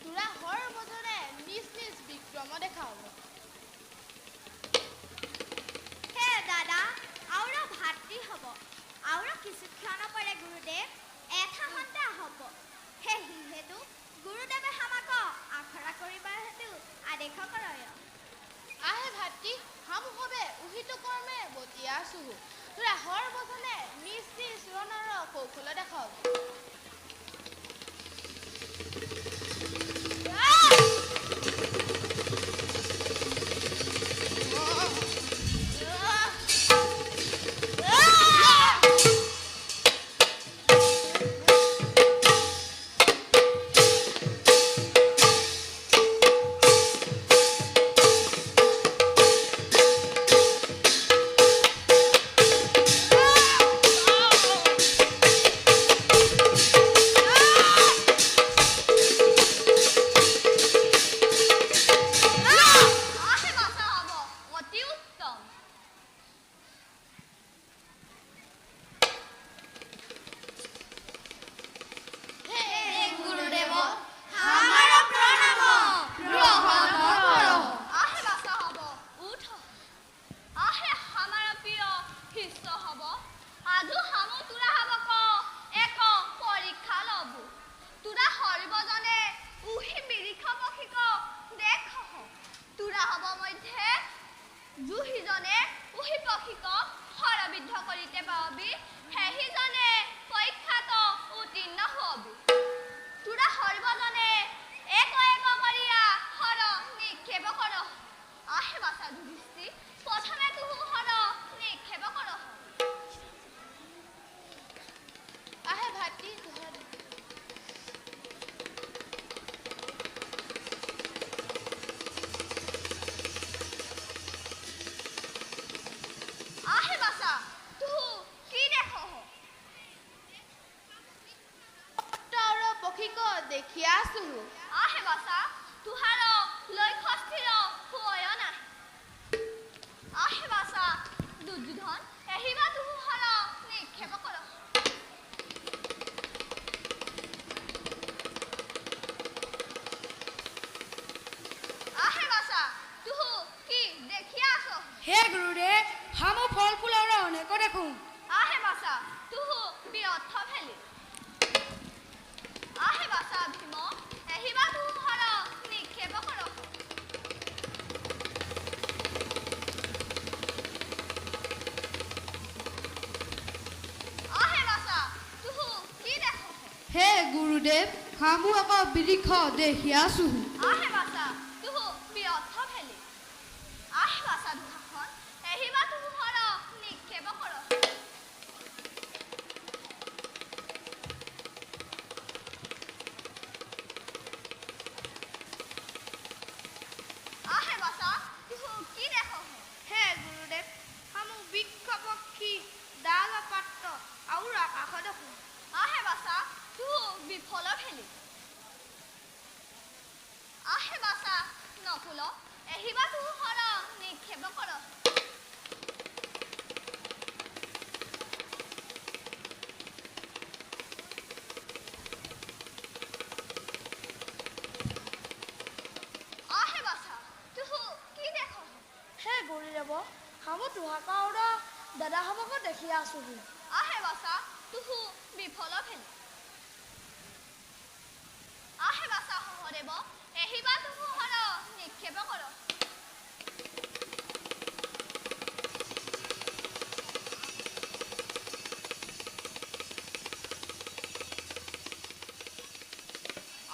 তোৰা হৰ বজনে নিজ নিজ বিক্ৰম দেখাব হে দাদা আৰু ভাতৃ হ'ব আৰু কিছুক্ষণ পৰে গুৰুদেৱ এটা সন্তা হ'ব হে হেতু গুৰুদেৱে হামাক আখৰা কৰিবাৰ হেতু আদেশ কৰয় আহে ভাতৃ হামু হবে উহিত কৰ্মে বতিয়া আছো তোৰা হৰ বজনে নিজ নিজ ৰণৰ কৌশল দেখাব আহে বাছা হ'ব অতি উত্তম হে গুৰুদেৱ আমাৰ প্ৰণাম গ্ৰহণ কৰহ আহে বাছা হ'ব উঠ আহে আমাৰ প্ৰিয় শিষ্য হ'ব আজু হামু তোৰা হাবক এক পৰীক্ষা ল'বু তোৰা সৰ্বজনে উহি বিৰিখ পক্ষিক দেখ তোৰা হ'ব মধ্যে জুহিজনে উহি পক্ষিক হৰবিদ্ধ কৰিতে পাবি সেহিজনে পৰীক্ষাত উত্তীৰ্ণ হবি তোৰা সৰ্বজনে এক কৰিয়া হৰ নিক্ষেপ কৰহ আহে বাছা যুধিষ্ঠি প্ৰথমে তুহু হৰ নিক্ষেপ কৰহ আহে ভাতৃ তোহাৰ আহে বাছা তুহু কি দেখ আৰু পক্ষীক দেখি আছো আহে বাছা তুহাৰ লক্ষ্য স্থিৰ হোৱা নাই আহে বাছা দুৰ্যোধন এহিবা তুহু হৰ নিক্ষেপ কৰহ আহে বাছা তুহু কি দেখি আছ হে গুৰুদেৱ হামু ফল ফুল আৰু অনেক দেখোঁ আহে বাছা তুহু ব্যৰ্থ ভেলি আহে বাছা ভীম এহিবা তুহু হৰ নিক্ষেপ কৰহ হে গুৰুদেৱ হামু আকৌ বৃক্ষ দেখি আছো আহে বাছা তুহু ব্যৰ্থ ভেলি আহে বাছা দুহাখন এহিবা তুহু হৰ নিক্ষেপ কৰ আহে বাছা তুহু কি দেখ হে গুৰুদেৱ হামু বৃক্ষ পক্ষী ডাল পাত্ৰ আৰু আকাশ দেখোঁ আহে বাছা তুহু বিফল ভেলি আহে বাছা নকুল এহিবা তুহু হৰ নিক্ষেপ কৰ আহে বাছা তুহু কি দেখ হে গুৰুদেৱ হামু তোহাকৰ দাদাহঁতকো দেখি আছোহি আহে বাছা তুহু বিফল ভেলি আহে বাছা সহদেৱ এহিবা তুহু হৰ নিক্ষেপ কৰ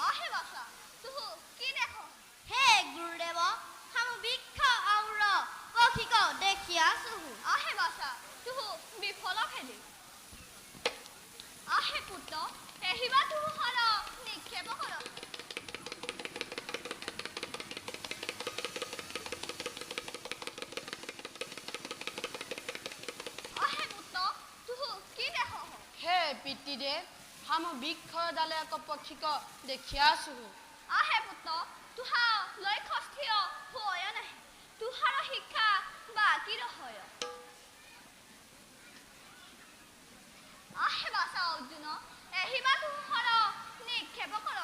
আহে বাছা তুহু কি দেখ হে গুৰুদেৱ হামু বৃক্ষ আউৰ পক্ষীক দেখি আছো আহে বাছা তুহু বিফল ভেলি আহে পুত্ৰ এহিবা তুহু হৰ নিক্ষেপ কৰ আহে পুত্ৰ তুহু কি দেখ হে পিতৃদেৱ হামু বৃক্ষ ডালে আকৌ পক্ষীক দেখি আছো আহে পুত্ৰ তুহা লক্ষ্য স্থিৰ হয় নাহে তুহাৰ শিক্ষা বাকী ৰহয় আহে বাছা অৰ্জুন এহিবা তুহু হৰ নিক্ষেপ কৰ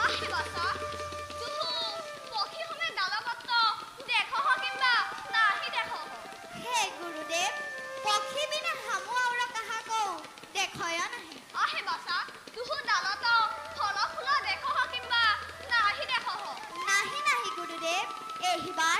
আহে বাছা তুহু পক্ষী সমে ডালপত্ৰ দেখ কিম্বা নাহি দেখ হে গুৰুদেৱ পক্ষী বিনা হামু আউৰ কাহাকো দেখয় নাহে আহে বাছা তুহু ডালত ফল ফুল দেখ কিম্বা নাহি দেখ নাহি নাহি গুৰুদেৱ এহিবাৰ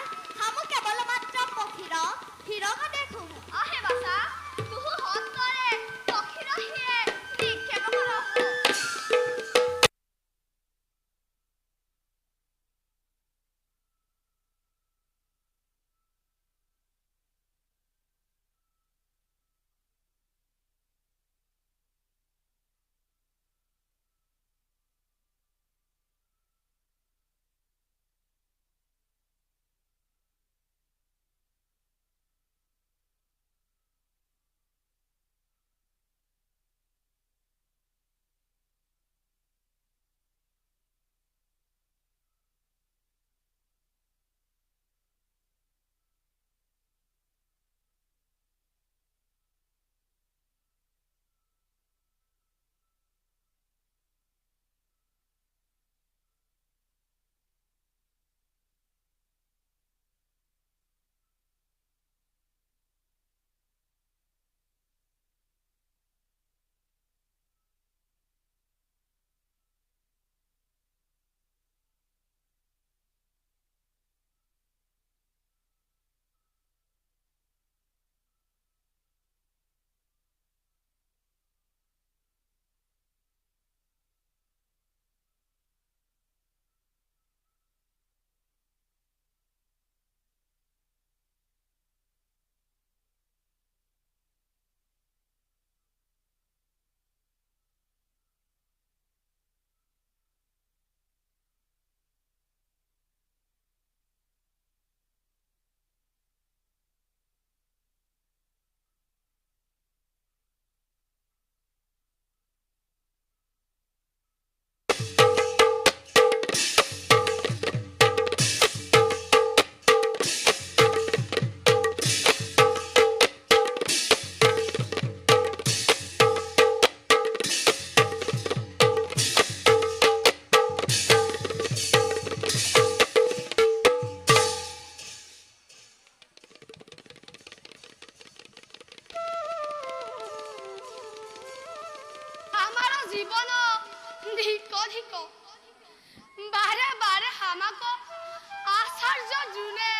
সমাজ যোনে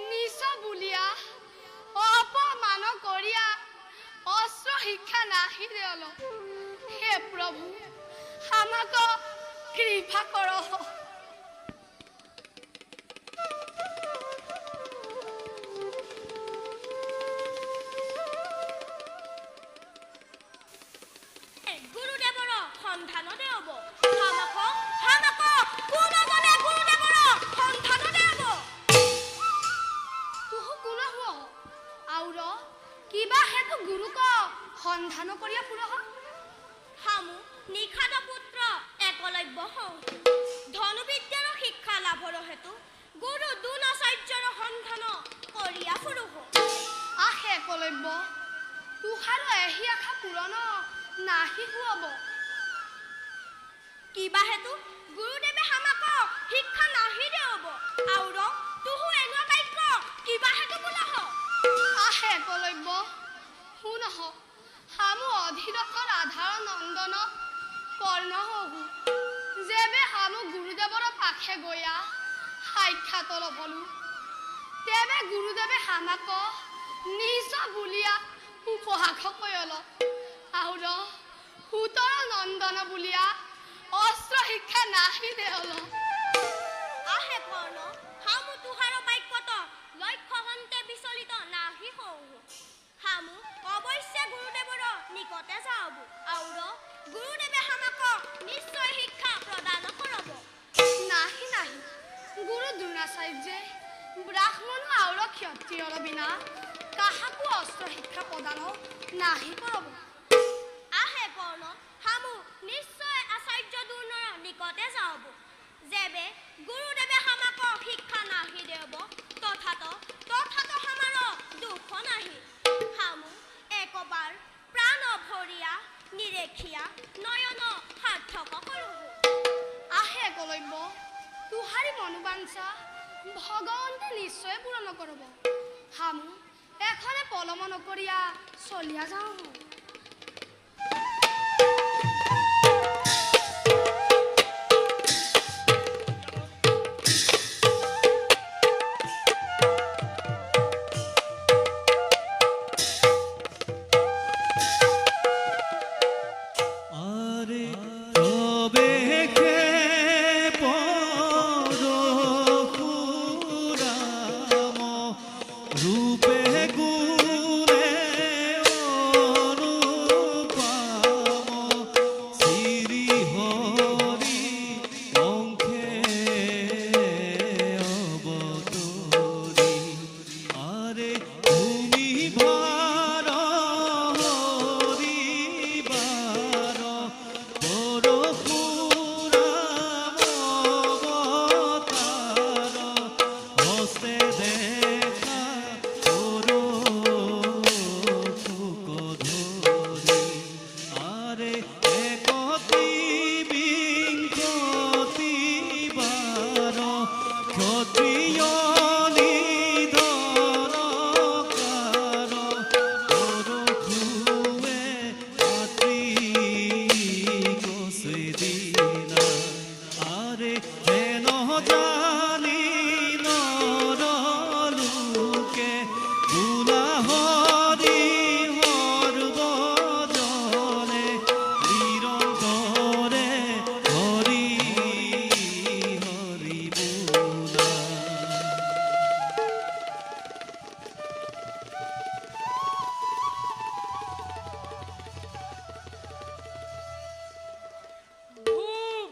নিচ বুলিয়া অপমান কৰিয়া অস্ত্ৰ শিক্ষা নাহি দেল হে প্ৰভু আমাক কৃপা কৰহ গুৰুদেৱৰ সন্ধানতে হ'ব হামাক কোনজনে গুৰুদেৱৰ সন্ধানতে হ'ব তুহু কোন হুৱ আউৰ কিবা হেতু গুৰুক সন্ধান কৰিয়া ফুৰহ হামু নিষাদ পুত্ৰ একলব্য হওঁ ধনুবিদ্যাৰ শিক্ষা লাভৰ হেতু গুৰু দ্ৰোণাচাৰ্যৰ সন্ধান কৰিয়া ফুৰোঁ আহে একলব্য তুহাৰ এহি আশা পূৰণ নাহি হুৱব কিবা হেতু গুৰুদেৱে হামাক শিক্ষা নাহি দেব আউৰ তুহু এনেকুৱা বাক্য কিবা হেতু বোলহ আহে একলব্য শুনহ হামু অধীৰকৰ আধাৰ নন্দন কৰ্ণ হহু যেবে হামু গুৰুদেৱৰ পাখে গয়া সাক্ষাৎ লভলো তেবে গুৰুদেৱে হামাক নিজ বুলিয়া উপহাস কয়ল আউৰ সুতৰ নন্দন বুলিয়া অস্ত্ৰ শিক্ষা নাহি দেল আহে কৰ্ণ হামু তুহাৰ বাক্যত লক্ষ্য হন্তে বিচলিত নাহি হওঁ হামু অৱশ্যে গুৰুদেৱৰ নিকটে যাওঁ আউৰ গুৰুদেৱে হামাক নিশ্চয় শিক্ষা প্ৰদান কৰব নাহি নাহি গুৰু দ্ৰোণাচাৰ্যে ব্ৰাহ্মণ আউৰ ক্ষত্ৰিয়ৰ বিনা কাহাকো অস্ত্ৰ শিক্ষা প্ৰদান নাহি কৰব আহে কৰ্ণ হামু নিশ্চয় আচাৰ্য দ্ৰোণৰ নিকটে যাওঁ যেবে গুৰুদেৱে হামাক শিক্ষা নাহি দেব তথাত হামাৰ দুখ নাহি হামু একবাৰ প্ৰাণ ভৰিয়া নিৰেখিয়া নয়ন সাৰ্থক কৰোঁ আহে একলব্য তুহাৰি মনোবাঞ্ছা ভগৱন্তে নিশ্চয় পূৰণ কৰব হামু এখনে পলম নকৰিয়া চলিয়া যাওঁ আরে তবে কে পরশুরাম রূপে গুণে অনুপম শ্রী হরি অঙ্কে অবতরি আরে তুমি ভার হরিবার পরশুরাম অবতার হস্তে দেখা ধরি আরে একতি বিংশতি বার ক্ষত্রিয় নিধনকার পৰশুৱে আতি কছে দিনা আৰে হেন জানি নৰলোকে বোলা হৰি সৰ্বজনে নিৰন্তৰে হৰি হৰি বোলা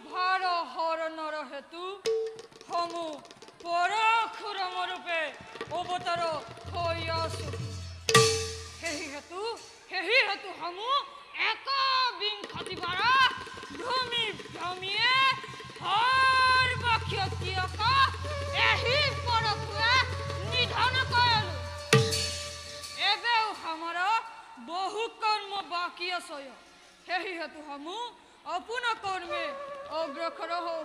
ভাৰ হৰণৰ হেতু সমূহ পৰশুৰাম ৰূপে অৱতাৰ হৈ আছো সেই হেতু সমূহ একবিংশতি বাৰ ভূমি ভ্ৰমীয়ে সৰ্বক্ষত্ৰিয়ক এহি পৰশুৱে নিধন কৰালো এবেও আমাৰ বহু কৰ্ম বাকী আছে সেই হেতু সমূহ অপূৰ্ণ কৰ্মে অগ্ৰসৰ হওঁ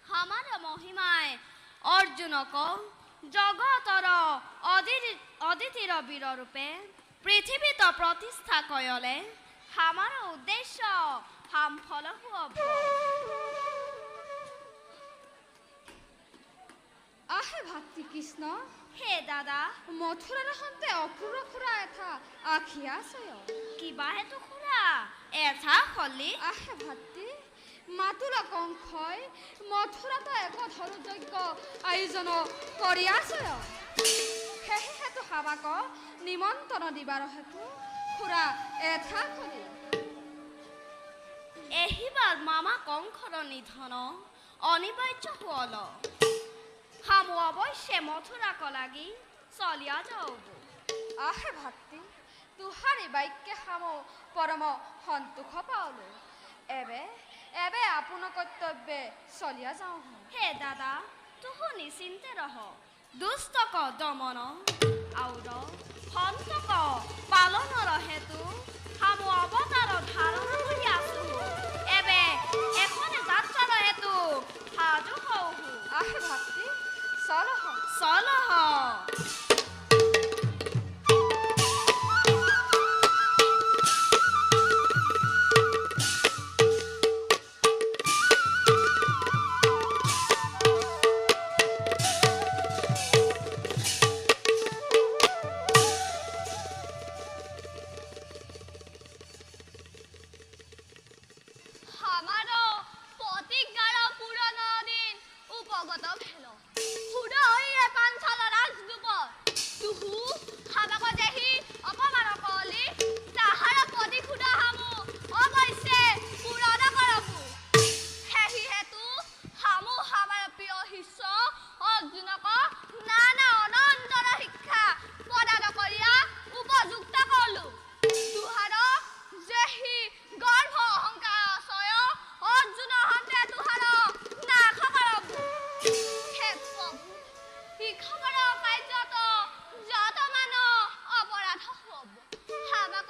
আমাৰ মহিমাই অৰ্জুনক জগতৰ অদিতিৰ বীৰ ৰূপে পৃথিৱীত প্ৰতিষ্ঠা কৰিলে আমাৰ উদ্দেশ্য সফল হ'ব। আহে ভাতৃ কৃষ্ণ হে দাদা, মথুৰাৰ সন্তে অপূৰ্ব খুৰা এটা আখি আছে কিবা হেতু খুৰা এথা খলি আহে ভাতৃ মাতুলা কংসই মথুৰাত এক ধৰ্মযজ্ঞ আয়োজন কৰি আছে সেয়ে হেতু হাবাক নিমন্ত্ৰণ দিবাৰ হেতু খুৰা এথা খলি এহিবাৰ মামা কংসৰ নিধন অনিবাৰ্য হ'ল। হামু অৱশ্যে মথুৰাক লাগি চলিয়া যাওব। আহে ভাতৃ তুহারি বাক্যে হামো পরম সন্তোষ পাওলো এবে আপোন কর্তব্যে চলিয়া যাও। হে দাদা, তুহু নিশ্চিন্তে রহ। দুষ্টক দমন আউর সন্তক পালনৰ হেতু হামু অৱতাৰ ধাৰণ কৰি আছো। এবে এখনে যাত্ৰাৰ হেতু সাজু হওহু। আহে ভাতৃ চলহ চলহ। আমারও প্রতিজ্ঞার পুরনো দিন উপগত ভেল হুড়ো হইয়ে পাঞ্চাল রাজদূপর তুহু হাবাক যেহি অপমান কলি তাহার প্রতিক্ষুদা হামু অবশ্যে পূরণ করবু। সেহি হেতু হামু হামার প্রিয় শিষ্য অর্জুনক নানা অনন্তর শিক্ষা প্রদান করিয়া উপযুক্ত করলু। তুহার যেহি গর্ভ অহংকার আশয় অর্জুন হতে তুহার নাশ করবু। হে প্রভু, ই খবর কার্যত যত মান অপরাধ হব হাবাক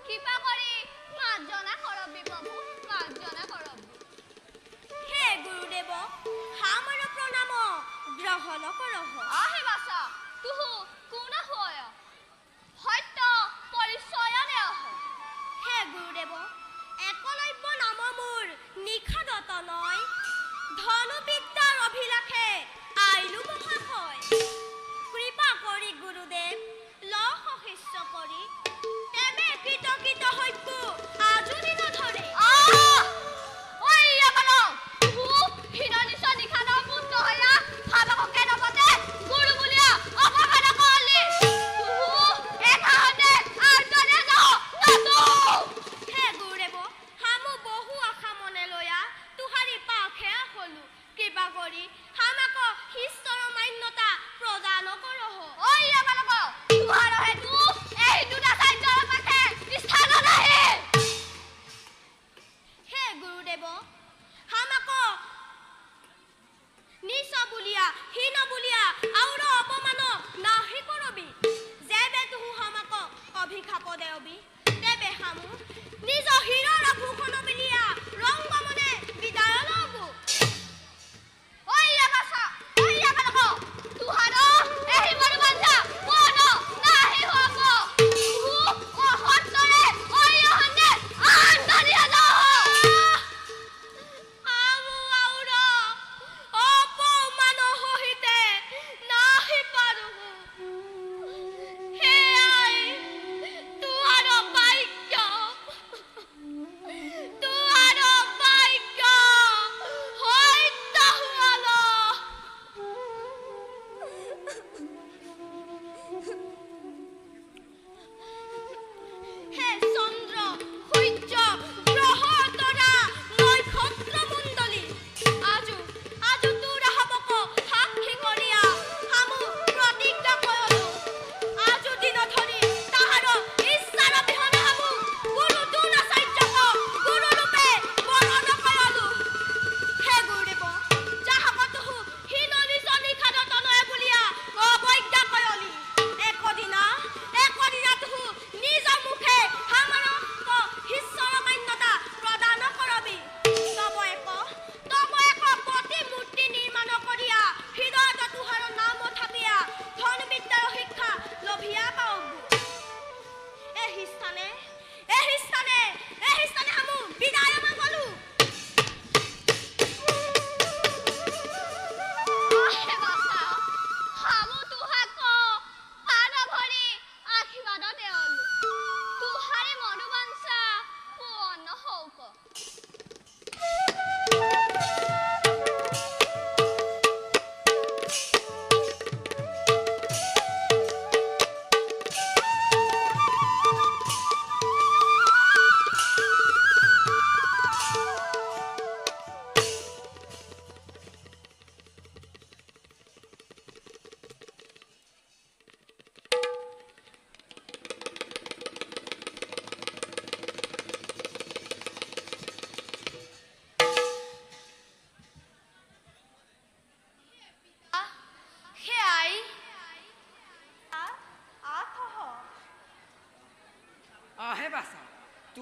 কৃপা করি মার্জনা করবি প্রভু, মার্জনা করবি। হে গুৰুদেৱ, হামৰ প্ৰণাম গ্ৰহণ কৰহ। আহে বাসা তুহু কোন হয় সত্য পৰিচয় দেহ। হে গুৰুদেৱ, একলব্য নাম মোৰ নিখাদত নয়। ধনুবিদ্যাৰ অভিলাষে আইলো মহাশয়। কৃপা কৰি গুৰুদেৱ লহ শিষ্য কৰি তেনে কৃতকৃত সত্য আজো দিন ধৰে। ওই এখনো তুহু হিরণিশ নিখাদ পুত্র হইয়া হাবাককে নবতে গুরু বলিয়া অপমান করলি। তুহু একা হতে আর জনে যাও নাতো। হে গুৰুদেৱ, হামু বহু আশা মনে লয়া তুহাৰি পাখে হলো। কৃপা কৰি হামাক ঈশ্বৰৰ মান্যতা প্ৰদান কৰহ। ওই এখনো তুহাৰ হেতু এই দুটা সাইজৰ পাখে স্থান নাহি। হে গুৰুদেৱ, হামাক নিচ বুলিয়া হীন বুলিয়া আউৰ অপমান নাহি কৰবি। যেবে তুহু হামাক অভিশাপ দেৱবি তেবে হামু নিজ হীৰৰ ভূষণ বিলিয়া ৰংগমনে বিদায় লবু। ওই এবাসা ওই এখনো তুহার এই মরবাঞ্জা কোন নাহি হব। তুহু ও হতরে ওই হন্ডে আন্দারিয়া যাও। আমু আউৰ অপমান সহিতে নাহি পাৰো। সেয়াই তুহাৰ বাক্য।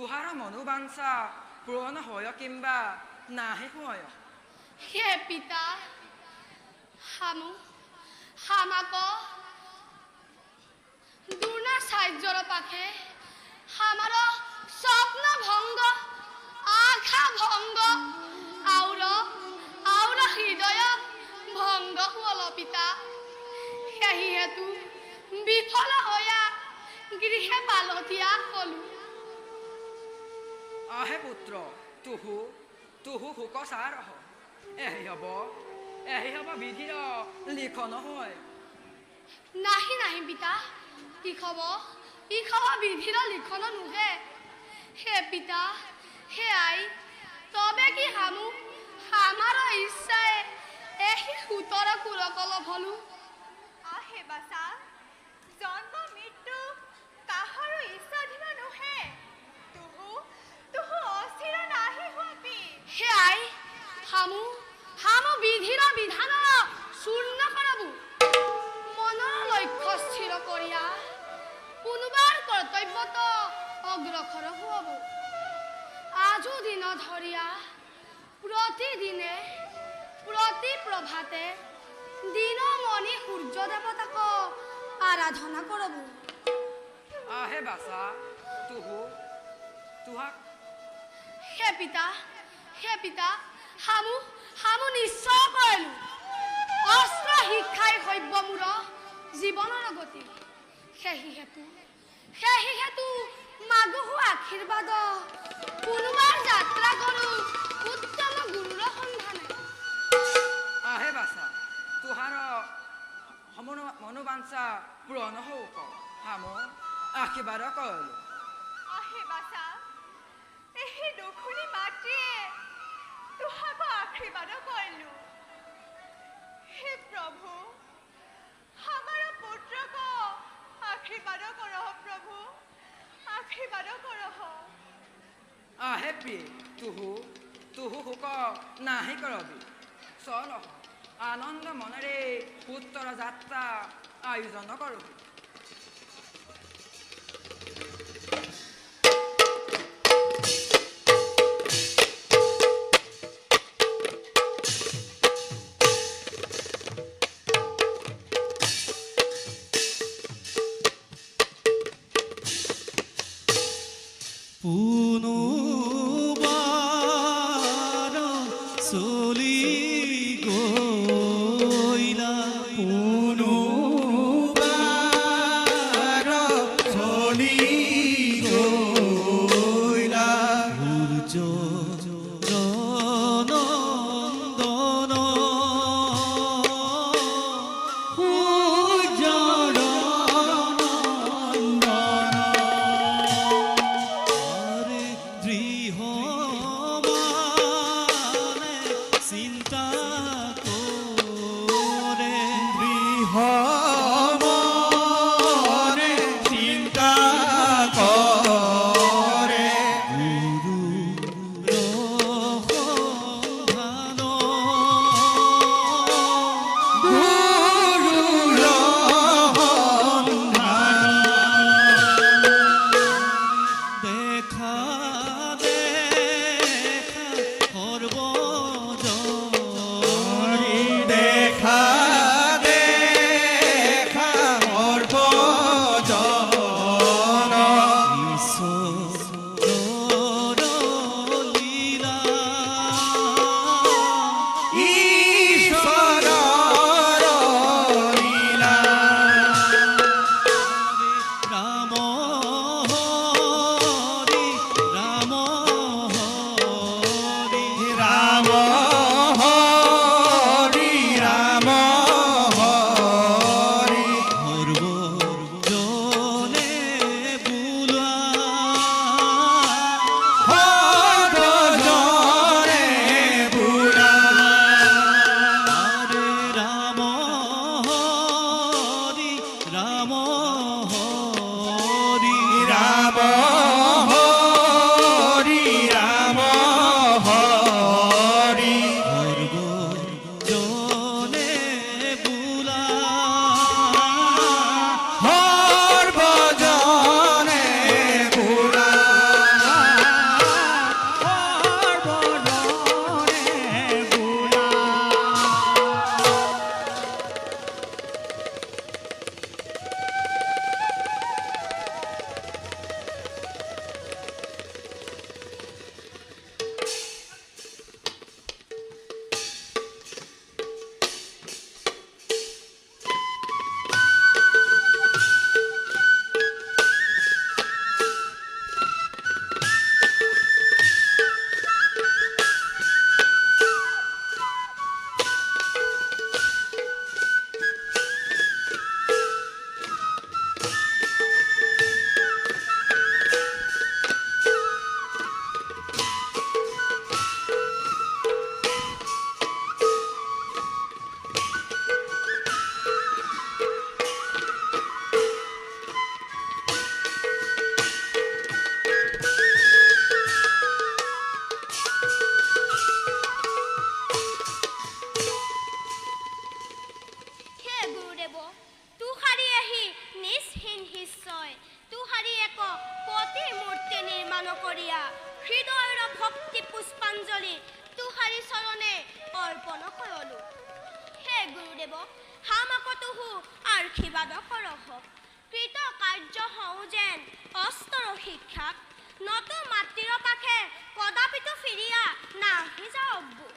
তুহাৰ মনোবাঞ্ছা পূৰণ হয় কিম্বা নাহি হয় হে পিতা হামাক দুর্নাচার্যর পাখে আমার স্বপ্ন ভঙ্গ আশা ভঙ্গ আউর হৃদয় ভঙ্গ হল পিতা সেই হেতু বিফল হইয়া গৃহে পালতিয়া হলু আহে পুত্ৰ তুহু শোক চাৰ এহি হব বিধিৰ লিখন হয় নাহি পিতা ই খব বিধির লিখন নুহে হে পিতা হে আই তবে কি আমার ইচ্ছায় এই সুতর কুলকল ভলু আহে বাচা জন্ম মৃত্যু কাহাৰো ইচ্ছাধীন নুহে তুহু অস্থিৰ নাহি হোৱাপি হে আই হামু বিধিৰ বিধান চূৰ্ণ কৰবু মনৰ লক্ষ্য স্থিৰ কৰিয়া কোনোবাৰ কৰ্তব্যত অগ্ৰসৰ হব আজো দিন ধরিয়া প্রতিদিনে প্রতি প্রভাতে দিনমণি সূর্য দেবতাক আরাধনা করবু আহে বাচা তুহাক হে পিতা হামু নিশ্চয় কৰিলো অস্ত্ৰ শিক্ষাই সভ্য মোৰ জীৱনৰ গতি সেই হেতু মাগুহু আশীৰ্বাদ কোনোবাৰ যাত্ৰা কৰো উত্তম গুৰুৰ সন্ধানে আহে বাচা তুহাৰ মনোবাঞ্ছা পূৰণ হওক হামো আশীৰ্বাদ কৰিলো আহে বাচা এই দুখুনি মাতৃয়ে তুহাক আশীৰ্বাদ কৰিলো হে প্ৰভু আমাৰ পুত্ৰক আশীৰ্বাদ কৰহ প্ৰভু আশীৰ্বাদ কৰহ আহে প্ৰিয়ে তুহু শোক নাহি কৰবি চল আনন্দ মনেৰে পুত্ৰৰ যাত্ৰা আয়োজন কৰবি পুনবাৰ চলি গইলা পুনবাৰ চলি গইলা সূৰ্য নন্দন চিন্তা কৰে দেখা সৰ্বজনী দেখা হামাকতুহু আশীৰ্বাদ কৰহ কৃত কাৰ্য হওঁ যেন অস্তৰ শিক্ষাক নত মাতৃৰ পাখে কদাপিতো ফিৰিয়া নাহি যাওঁবু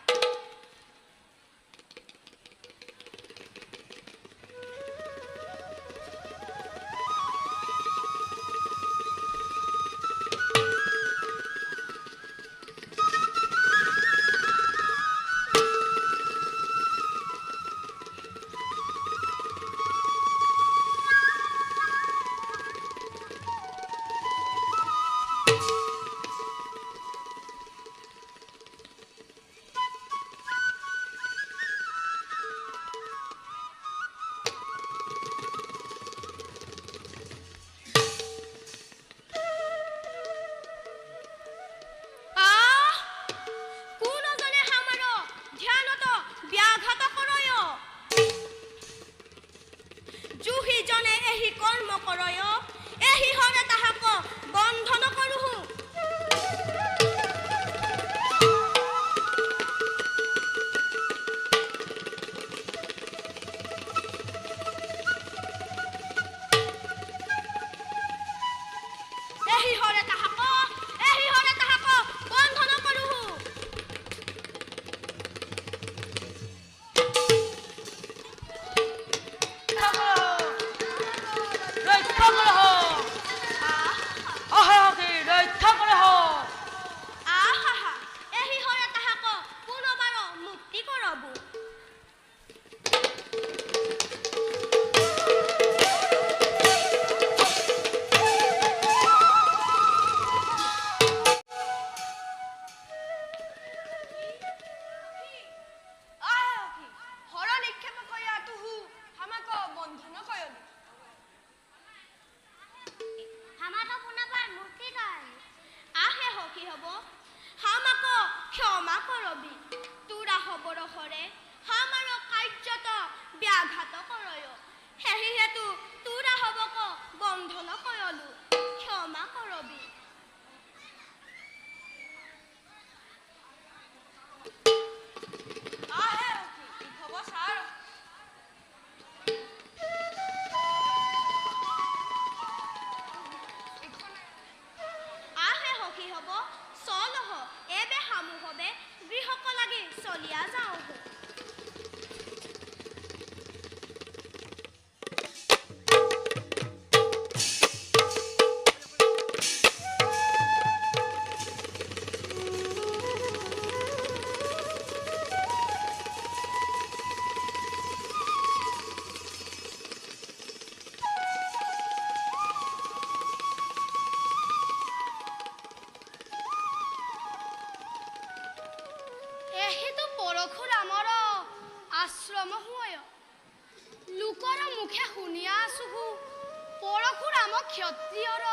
ক্ষত্রিয়র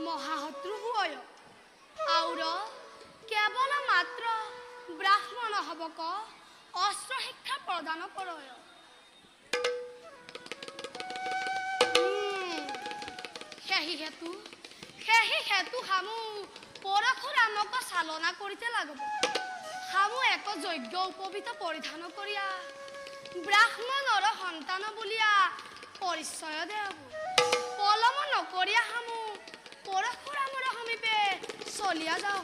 মহাশত্রু হুয় আউর কেবল মাত্র ব্রাহ্মণ হবক অস্ত্র শিক্ষা প্রদান করয় সেই হেতু হামু পরশুরামক চালনা করিতে লাগব হামু এক যজ্ঞ উপবিত পরিধান করিয়া ব্রাহ্মণর সন্তান বলিয়া পরিচয় দেব পলম নকরিয়া হামু পৰশুৰামৰ সমীপে চলিয়া যাও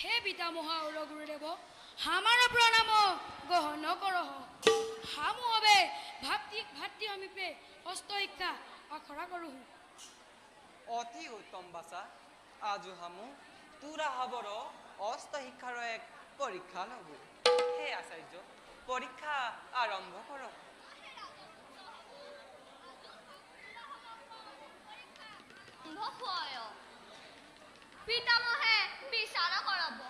হে পিতামহা আৰু গুৰুদেৱ আমাৰ প্ৰণাম গ্ৰহণ কৰহ হামু হবে ভাতৃ সমীপে হস্ত শিক্ষা আখৰা কৰোঁ অতি উত্তম বাচা আজু হামু তোৰা হবৰ অস্ত শিক্ষাৰ এক পৰীক্ষা ল'ব হে আচাৰ্য পৰীক্ষা আৰম্ভ কৰক পিতামহে বিচাৰ কৰাব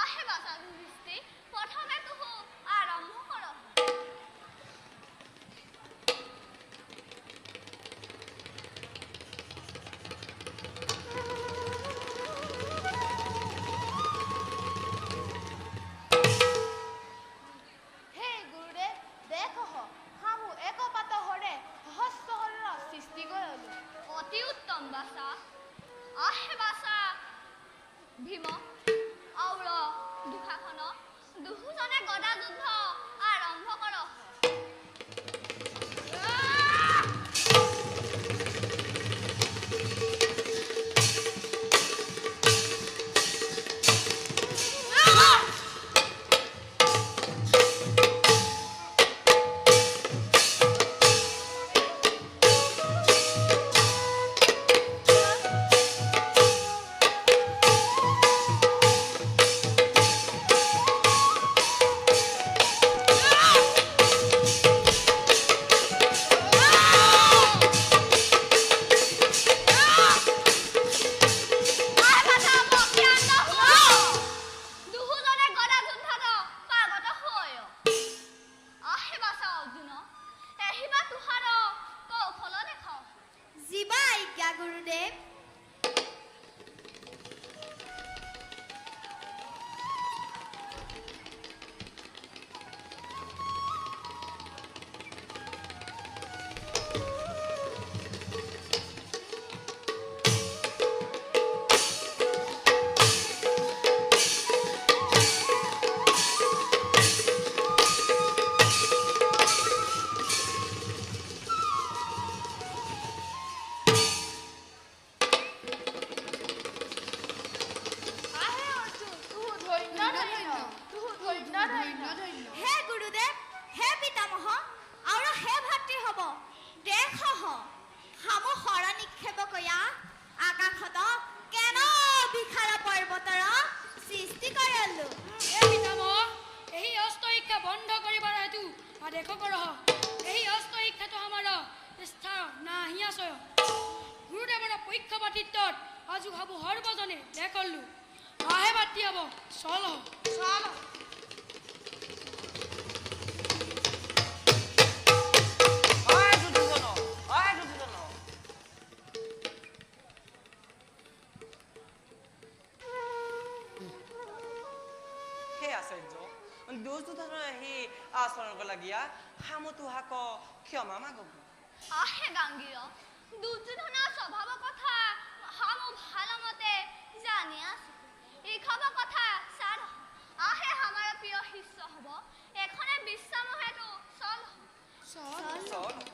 আহে বাচা যুধিষ্ঠিৰ প্ৰথমে তুহু আৰম্ভ কৰক হে গুৰুদেৱ দেখহ হামু একপাত হৰে সহস্ৰ শৰীৰৰ সৃষ্টি কৰিলো অতি উত্তম বাচা আহে বাচা ভীম আউৰ দুখাখন দুহুজনে গদা যুদ্ধ আৰম্ভ কৰক হে গুৰুদেৱ হে পিতামহ আৰু হে ভাতৃ হ'ব দেখহ হামু শৰা নিক্ষেপ কয়া আকাশত কেন বিখাৰ পৰ্বতৰ সৃষ্টি কৰিলো হে পিতামহ এই হস্ত শিক্ষা বন্ধ কৰিবৰ হেতু আদেশ কৰহ এই হস্ত শিক্ষাটো আমাৰ স্থান নাহি আছয় গুৰুদেৱৰ পক্ষপাতিত্বত আজু হাবু সৰ্বজনে দেখলো আহে ভাতৃ হ'ব চল চল দুৰ্যোধনৰ সেই আচৰণ লাগীয়া হামু তোহাক ক্ষমা মাগব আহে গাংগীয় দুৰ্যোধনৰ স্বভাৱৰ কথা হামু ভালমতে জানি আছো এই খবৰ কথা চাৰ আহে আমাৰ প্ৰিয় শিষ্য হ'ব এখনে বিশ্ৰাম হেতু চল চল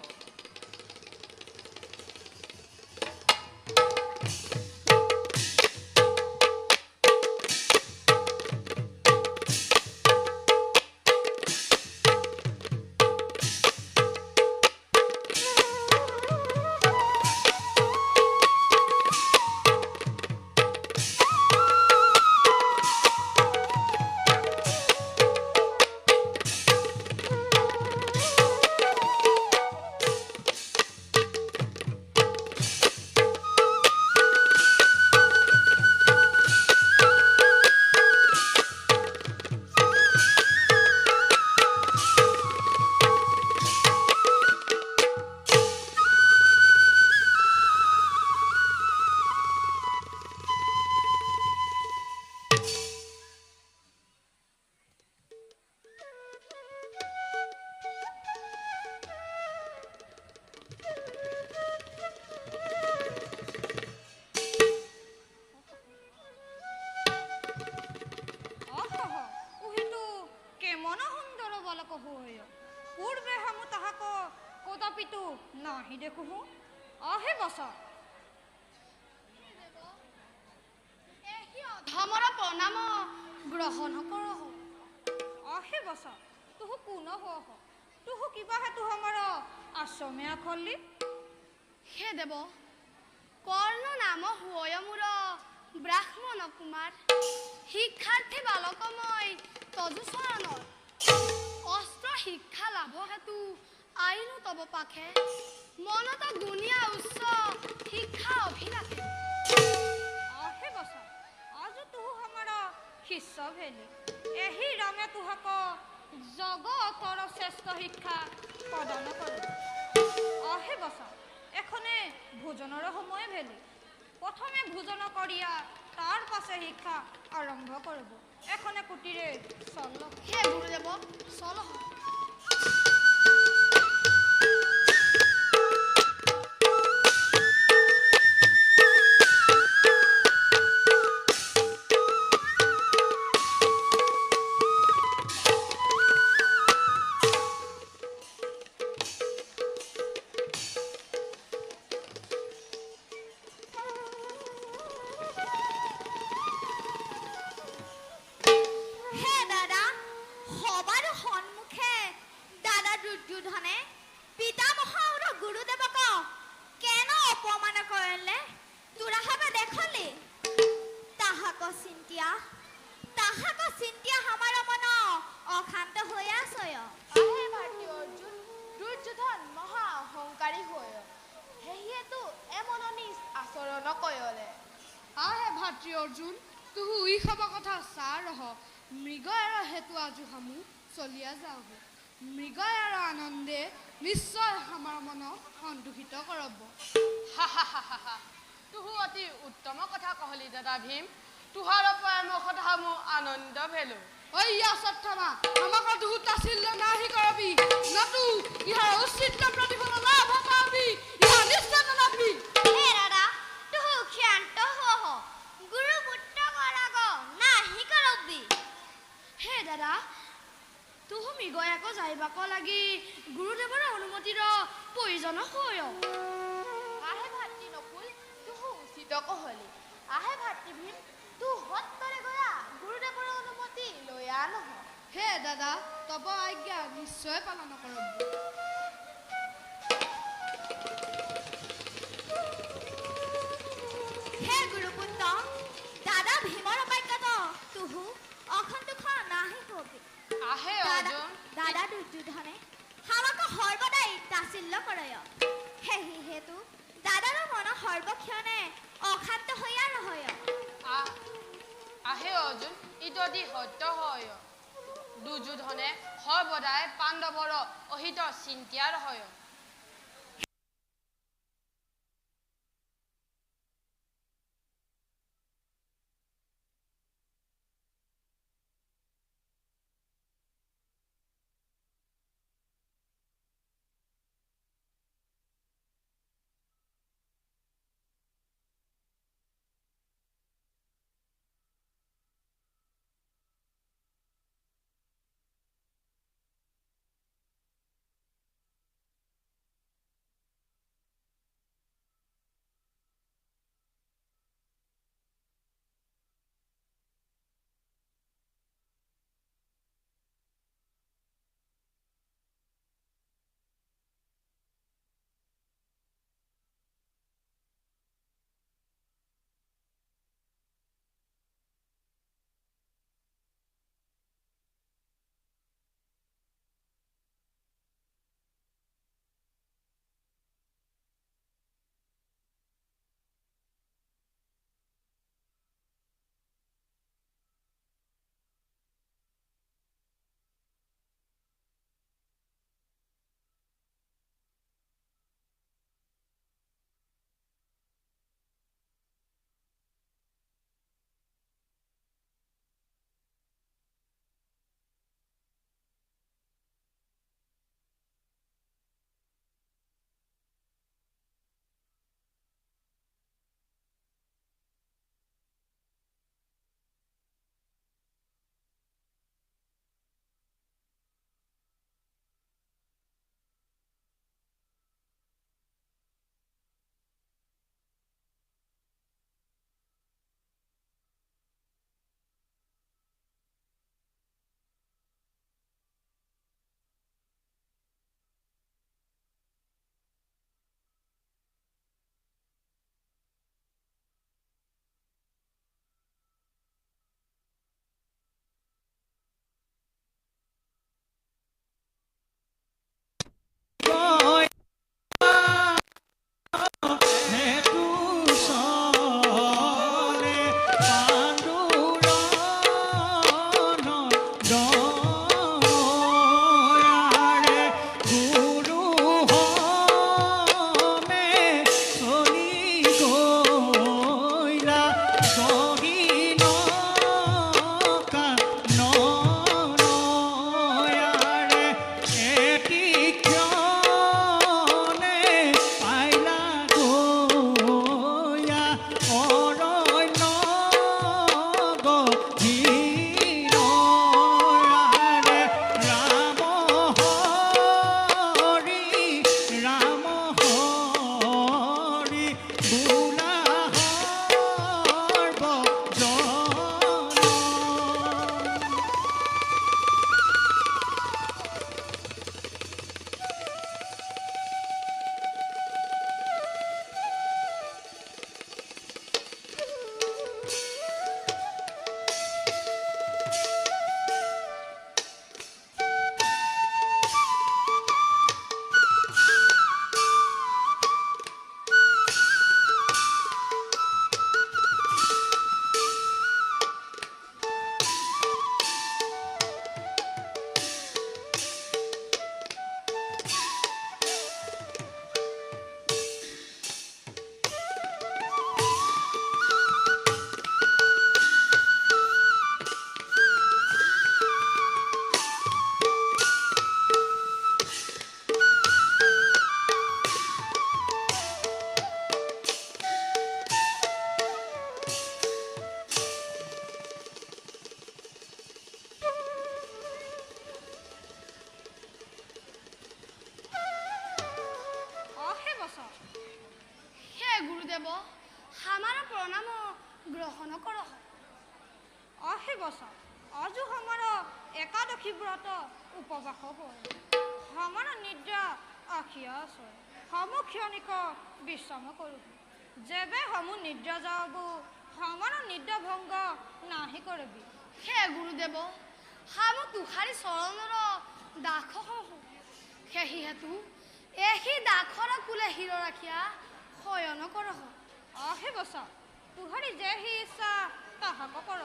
তথাপিতো নাহি দেখো আহে বছা ধমৰ প্ৰণাম গ্ৰহণ কৰহ আহে বসা তুহু কোন হো তুহু কিবা হে তু আমার আশ্রমে খলি হে দেব কর্ণ নাম হুয় মোর ব্রাহ্মণ কুমার শিক্ষার্থী বালকময় তজুচৰণৰ অস্ত্ৰ শিক্ষা লাভ হেতু আইনো তব পাখে মনত গুণীয়া উচ্চ শিক্ষা অভিলাষে আহে বসা আজ তুহু আমার শিষ্য ভেলি এহি রঙে তুহক জগতর শ্রেষ্ঠ শিক্ষা প্রদান করব আহে বসা এখনে ভোজনের সময় ভেলি প্রথমে ভোজন করিয়া তার পাশে শিক্ষা আরম্ভ করব এখনে কুটিরে চল হে গুৰুদেৱ চলহ হে দাদা সবার সন্মুখে দাদা দুর্যোধনে পিতামহ আর গুরুদেবক কেন অপমান করলে তোরা হবে দেখলি তাহাক চিন্তিয়া আমার মন অশান্ত হয়ে আসয় আহে ভাতৃ অৰ্জুন দুৰ্যোধন মহা অহংকাৰী হয় সেয়েতো এমন নিজ আচৰণ কয়লে আহে ভাতৃ অৰ্জুন তুহু ই খব কথা চা ৰহ মৃগয়াৰ হেতু আজু হামু চলিয়া যাওঁ মৃগয়াৰ আনন্দে নিশ্চয় আমাৰ মন সন্তোষিত কৰব তুহু অতি উত্তম কথা কহলি দাদা ভীম তুহাৰ পৰামৰ্শত হামু আনন্দ ভেলো অయ్యా সত্তমা আমাক তুহু তাছিল্য নাহি কৰবি নতু ইহাৰ উচিত প্ৰতিফল লাভ পাবি ইহাৰ নিশ্চয় নাবি হে দাদা তুহু ক্ষান্ত হহ গুৰু পুত্ৰ কৰাগ নাহি কৰবি হে দাদা তুহু মৃগয়াক যাইবাক লাগি গুৰুদেৱৰ অনুমতিৰ প্ৰয়োজন হয় আহে ভাতৃ নকুল তুহু উচিত কহলি আহে ভাতৃ ভীম তু সত্তৰে গয়া গুৰুদেৱৰ অনুমতি লয়া নহ হে দাদা তব আজ্ঞা নিশ্চয় পালন কৰব হে গুৰুপুত্ৰ দাদা ভীমৰ অবাক্যত তুহু অসন্তোষ নাহি হবি আহে দাদা অৰ্জুন দাদা দুৰ্যোধনে আমাক সৰ্বদাই তাছিল্য কৰয় সেহি হেতু দাদাৰ মন সৰ্বক্ষণে অশান্ত হইয়া নহয় আহে অৰ্জুন ইটো অতি সত্য হয় দুৰ্যোধনে সৰ্বদাই পাণ্ডৱৰ অহিত চিন্তাৰ হয় बसा आजु हमारा एकादशी व्रत उपवास हमारा निद्रा आखिया हम क्षणिक विश्राम करूँ जेबे हम निद्रा जाबू हमारा निद्रा भंग नाही करबी हे गुरुदेव हम तुहारी शरणर दाख সেই হেতু এই দাখর কুলে হির রাখিয়া শয়ন করহ आहे बसा तुहरी जे ही इच्छा ताहाक कर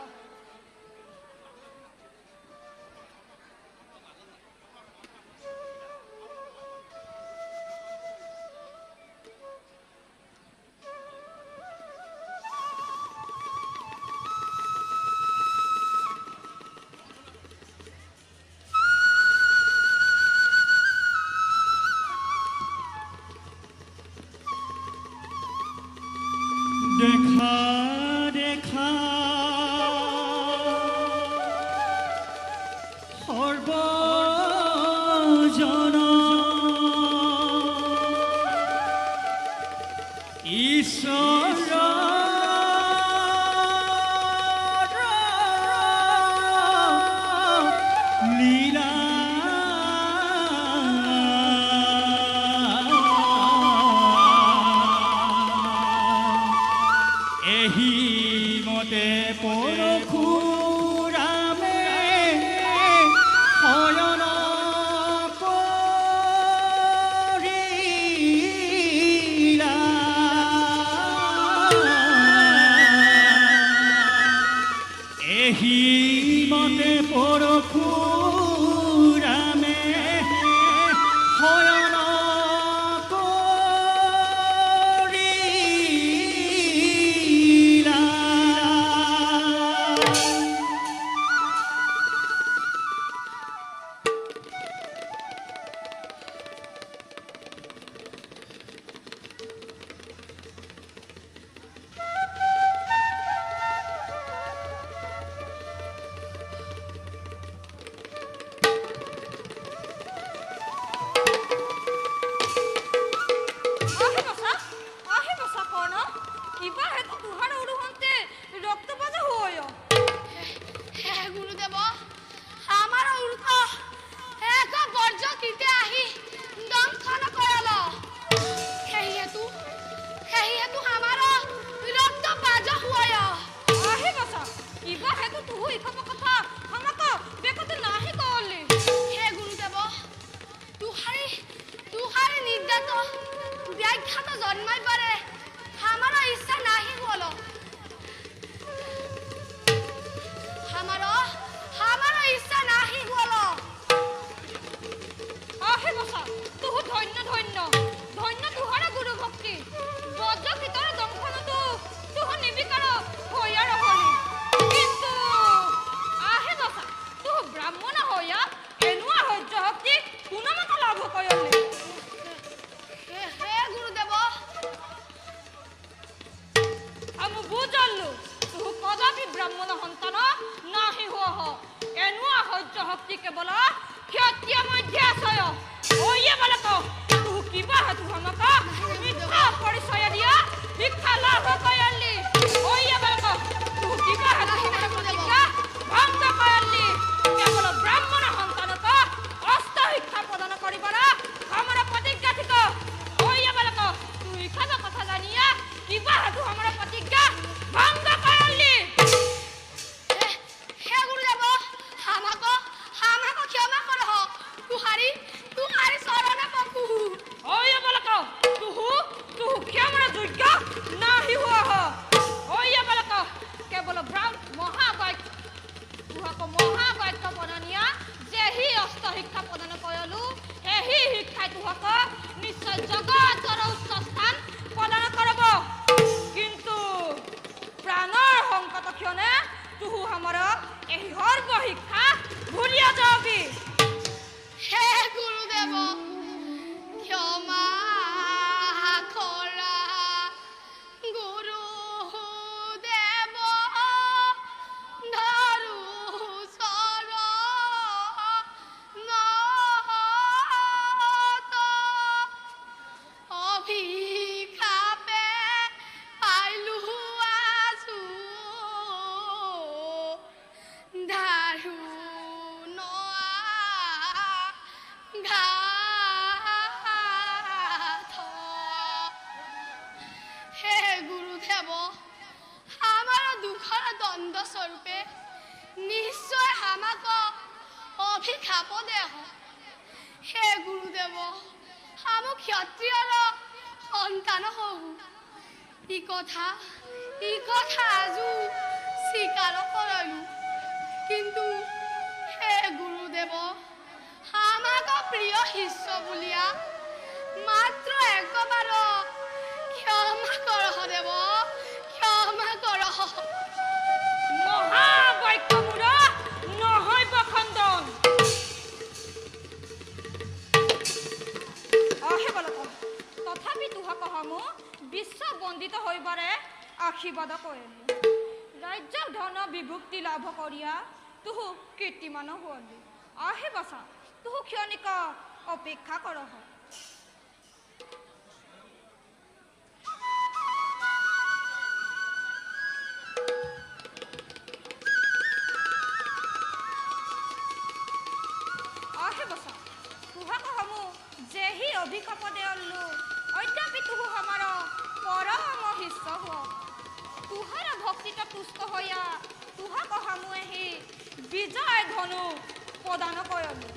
দেখা দেখা সর্বজন ঈশ্বর লীলা एही मते परशुरामे शयन करिला एही मते परशुरामे शयन গুরুদেব আমার উল্ক এক বর্জ কীর্তে আহি দংশন করল সেই হেতু আমার রক্ত বাজ হুয় आहे बसा इबा है तो तू इका कथा हमक बेकत नाही कहली হে গুরুদেব তুহারি নির্যাত ব্যাখ্যাত জন্মাই পারে আমার ইচ্ছা নাহি হল আমার ইচ্ছা নাহি হল आहे बसा तू धन्य धन्य धन्य तुहरा गुरु भक्ति बज भीतर दंखन तू निबिकार होया रहली किंतु आहे बसा तू ब्राह्मण होया एनुआ हज भक्ति कुनमत लाभ कयली হে গুরুদেব हम बुझलु तू कदापि ब्राह्मण हंतान नाही हुआ एनुआ हज भक्ति केवल क्षत्रिय मध्याशय ओये बालक तू किबा तू हमक मिथ्या परिचय दिया भिक्षा लाभ कयली ओये बालक तू किबा तू हमर प्रतिज्ञा भंग कयली केवल ब्राह्मण हंतानक अस्त शिक्षा प्रदान करिबार हमर प्रतिज्ञा थिक ओये बालक तू इखा कथा जानिया किबा तू हमर प्रतिज्ञा भंग कयली হে গুরুদেব আমাক ক্ষমা করহ তুহারি শরণে পকু ओये बालक तू क्षमा योग्य नाही हुआ ओये बालक केवल महावाक्य तुहक महावाक्य बननिया जेही अस्त शिक्षा प्रदान करलु एही शिक्षा तुहक निश्चय जगतर उच्च स्थान प्रदान करब किंतु प्राणर संकट क्षणे तू हमर एही हर्ब शिक्षा भूलिया जाबी হে গুরুদেব ক্ষমা করা গুরুদেব ধরু শরণ আপদে হে গুৰুদেৱ হামু ক্ষত্ৰিয়ৰ সন্তান হবু ই কথা আজু স্বীকাৰ কৰিলো কিন্তু হে গুৰুদেৱ আমাক প্ৰিয় শিষ্য বুলিয়া মাত্ৰ একবাৰ ক্ষমা কৰহ দেৱ ক্ষমা কৰহ মহাবাক্যমূঢ় নহয় বখন্দন অহে বলক তথাপি তুহকসমূহ বিশ্ব বন্দিত হইবাৰে আশীৰ্বাদ কৰিলো ৰাজ্য ধন বিভুক্তি লাভ কৰিয়া তুহু কীৰ্তিমান হলি আহে বচা তুহু ক্ষণিক অপেক্ষা কৰহ অভিকপদে অল্লু অদ্যাপি তুহু আমার পরম শিষ্য হুক তুহার ভক্তিত তুষ্ট হইয়া তুহা কহামুহি বিজয় ধনু প্রদান করলু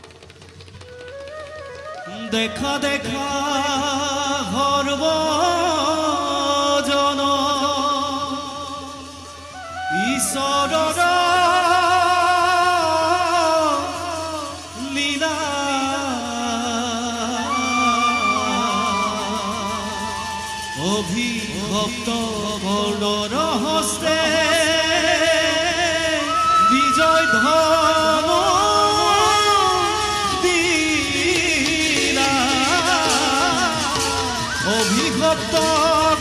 দেখা দেখা সর্বজন ঈশ্বৰৰ লীলা অভিভক্ত বৰ্ণৰ হস্তে বিজয় ধন দিলা অভিভক্ত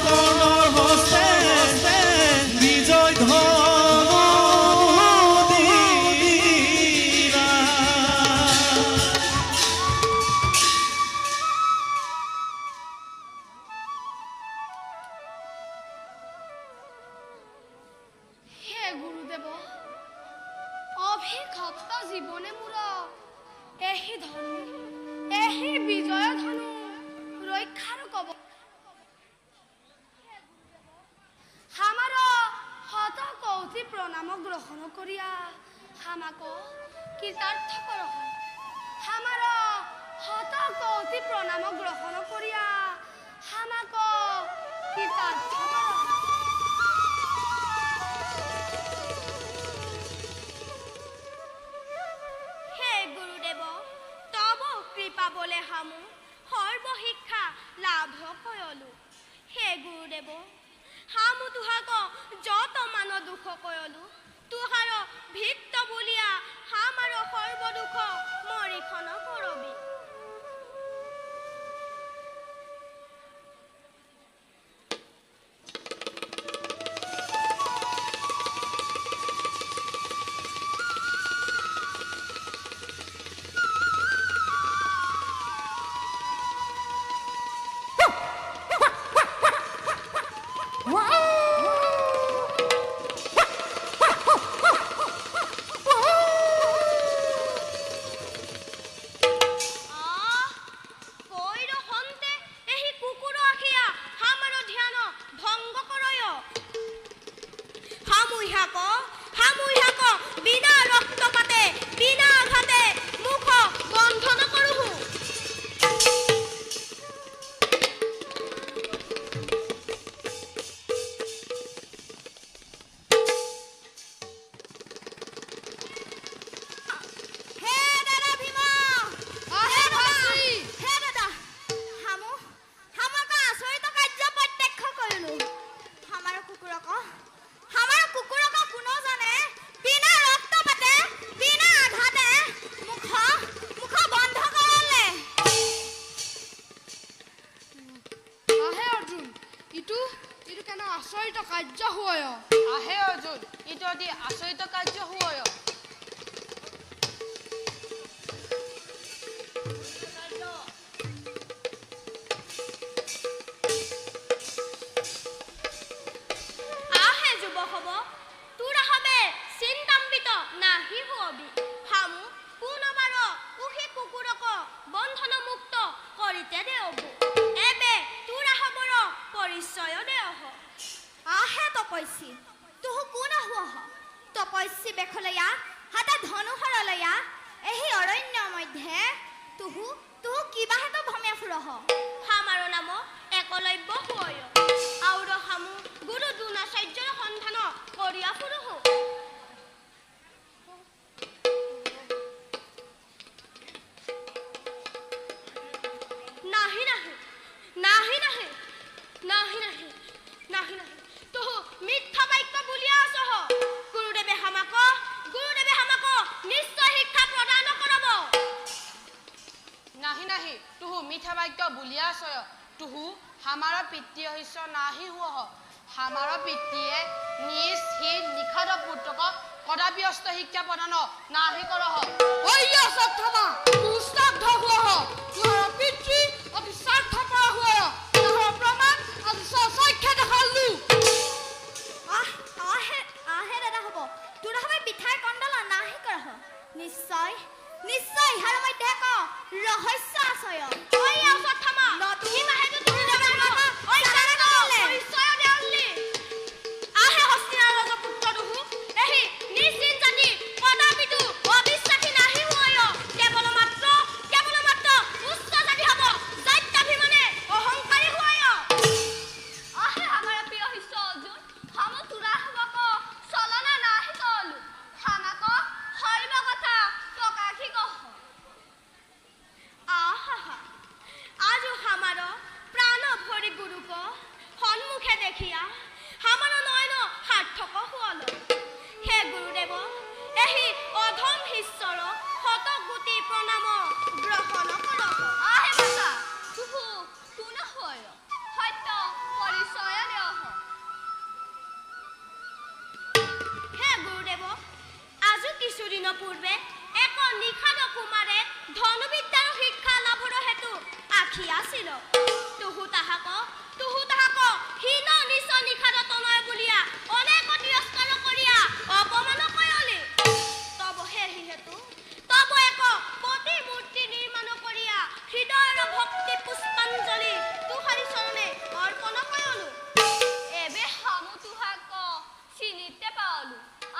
কৰ্ণৰ হস্তে বিজয় ধন দিলা হে গুৰুদেৱ অভিভক্ত জীৱনে মোৰ এহি ধনু এহি বিজয় ধনু ৰক্ষাৰ কব আমাৰ শত কৌটি প্ৰণাম গ্ৰহণ কৰিয়া আমাক কৃতাৰ্থ কৰহ আমাৰ শত কৌটি প্ৰণাম গ্ৰহণ কৰিয়া আমাক কৃতাৰ্থ কৰহ কৃপা বলে হামু সৰ্বশিক্ষা লাভ কয়লু হে গুৰুদেৱ হামু তুহাক যত মান দুখ কয়লু তুহাৰ ভিত্ত বুলিয়া হামাৰ সৰ্বদুখ মৰিখন কৰবি আচৰিত কাৰ্য হয় আহে অৰ্জুন ইটো অতি আচৰিত কাৰ্য হয় আহে যুৱ হব তোৰ হবে চিন্তাম্বিত নাহি হবি হামু পুনবাৰ উহি কুকুৰক বন্ধন মুক্ত কৰিতে দেওবু এবে তোৰ হবৰ পৰিচয় দেহ আহে তপস্যী তুহু কোন হুহ তপস্যী বেখলয়া হাতে ধনুহৰলয়া এহি অৰণ্যময় রহ হামার নাম একলব্য হুয় আউর হামু গুরু দ্রোণাচার্যর সন্ধান করিয়া ফুরুহু নাহি নাহি নাহি নাহি নাহি নাহি নাহি নাহি তোহু মিথ্যা বাক্য বলিয়া আসহ গুরুদেবে হামাক নিশ্চয় শিক্ষা প্রদান করব নাহি নাহি তুহু মিঠা বাক্য বুলিয়া আছয় তুহু হামাৰ পিতৃ শস্য নাহি হুৱ হামাৰ পিতৃয়ে নিজ হিত নিখাদ পুত্ৰক কদাপি অস্ত্ৰ শিক্ষা প্ৰদান নাহি কৰহ অయ్యా সত্তমা পুস্তক ধহুহ তোৰ পিতৃ অতি স্বাৰ্থপৰ হুৱ তোৰ প্ৰমাণ আজি সচক্ষে দেখালু আহে দাদা হব তোৰ হবে পিঠাই কণ্ডল নাহি কৰহ নিশ্চয় নিশ্চয় ইহাৰ মধ্যে ক ৰহস্য আছয় অయ్యা সত্তমা নতুন মাহেটো তোৰ দাদা ঐ জানা নিশ্চয় দেউলি আহে হস্তিনাৰ ৰাজপুত্ৰ দুহু এহি নিশ্চিত জাতি কদাপিতো অবিশ্বাসী নাহি হয় কেৱল মাত্ৰ উচ্চ জাতি হব জাত্যাভিমানে অহংকাৰী হয় আহে আমাৰ প্ৰিয় শিষ্য অৰ্জুন হাম তুৰা হবক চলনা নাহি কলু হামাক সৰ্ব কথা প্ৰকাশি কহ আহা আজু হামাৰ প্ৰাণ ভৰি গুৰুক সন্মুখে দেখিয়া হামাৰ নয়ন সাৰ্থক হুৱল হে গুৰুদেৱ এহি অধম শিষ্যৰ শতকোটি প্ৰণাম গ্ৰহণ কৰক আহে মাতা তুহু তুন হয় সত্য পৰিচয় দেহ হে গুৰুদেৱ আজি কিছুদিন পূৰ্বে এক নিখাদ কুমাৰে ধনুবিদ্যাৰ শিক্ষা লাভৰ হেতু আখি আছিল তুহু তাহাক হীন নিচ নিখাদ তনয় বুলিয়া অনেক তিৰস্কাৰ কৰিয়া অপমান কৰিলে তব হেৰি হেতু তব এক প্ৰতিমূৰ্তি নিৰ্মাণ কৰিয়া হৃদয়ৰ ভক্তি পুষ্পাঞ্জলি তুহাৰি চৰণে অৰ্পণ কৰিলো এবে হামু তুহাক চিনিতে পাওলো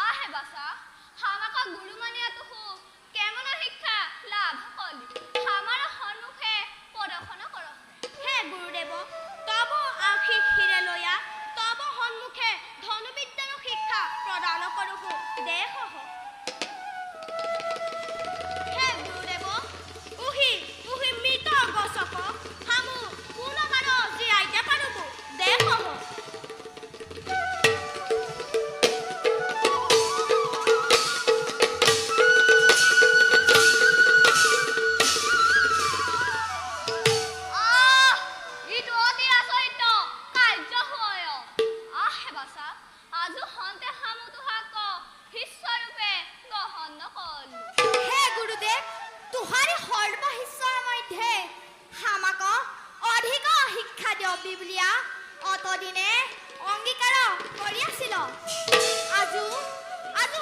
আহে বাসা হামাক গুৰু মানিয়া তুহু কেমন শিক্ষা লাভ কলি হামাৰ সন্মুখে প্ৰদৰ্শন কৰ হে গুৰুদেৱ তব আশীষ হিৰে লয়া তব সন্মুখে ধনুবিদ্যাৰ শিক্ষা প্ৰদান কৰোঁ দেহ হে গুৰুদেৱ উহি মৃত গছক হামু পুনবাৰ জীয়াইতে পাৰোঁ দেহ অতদিনে অঙ্গীকাৰ কৰি আছিল আজু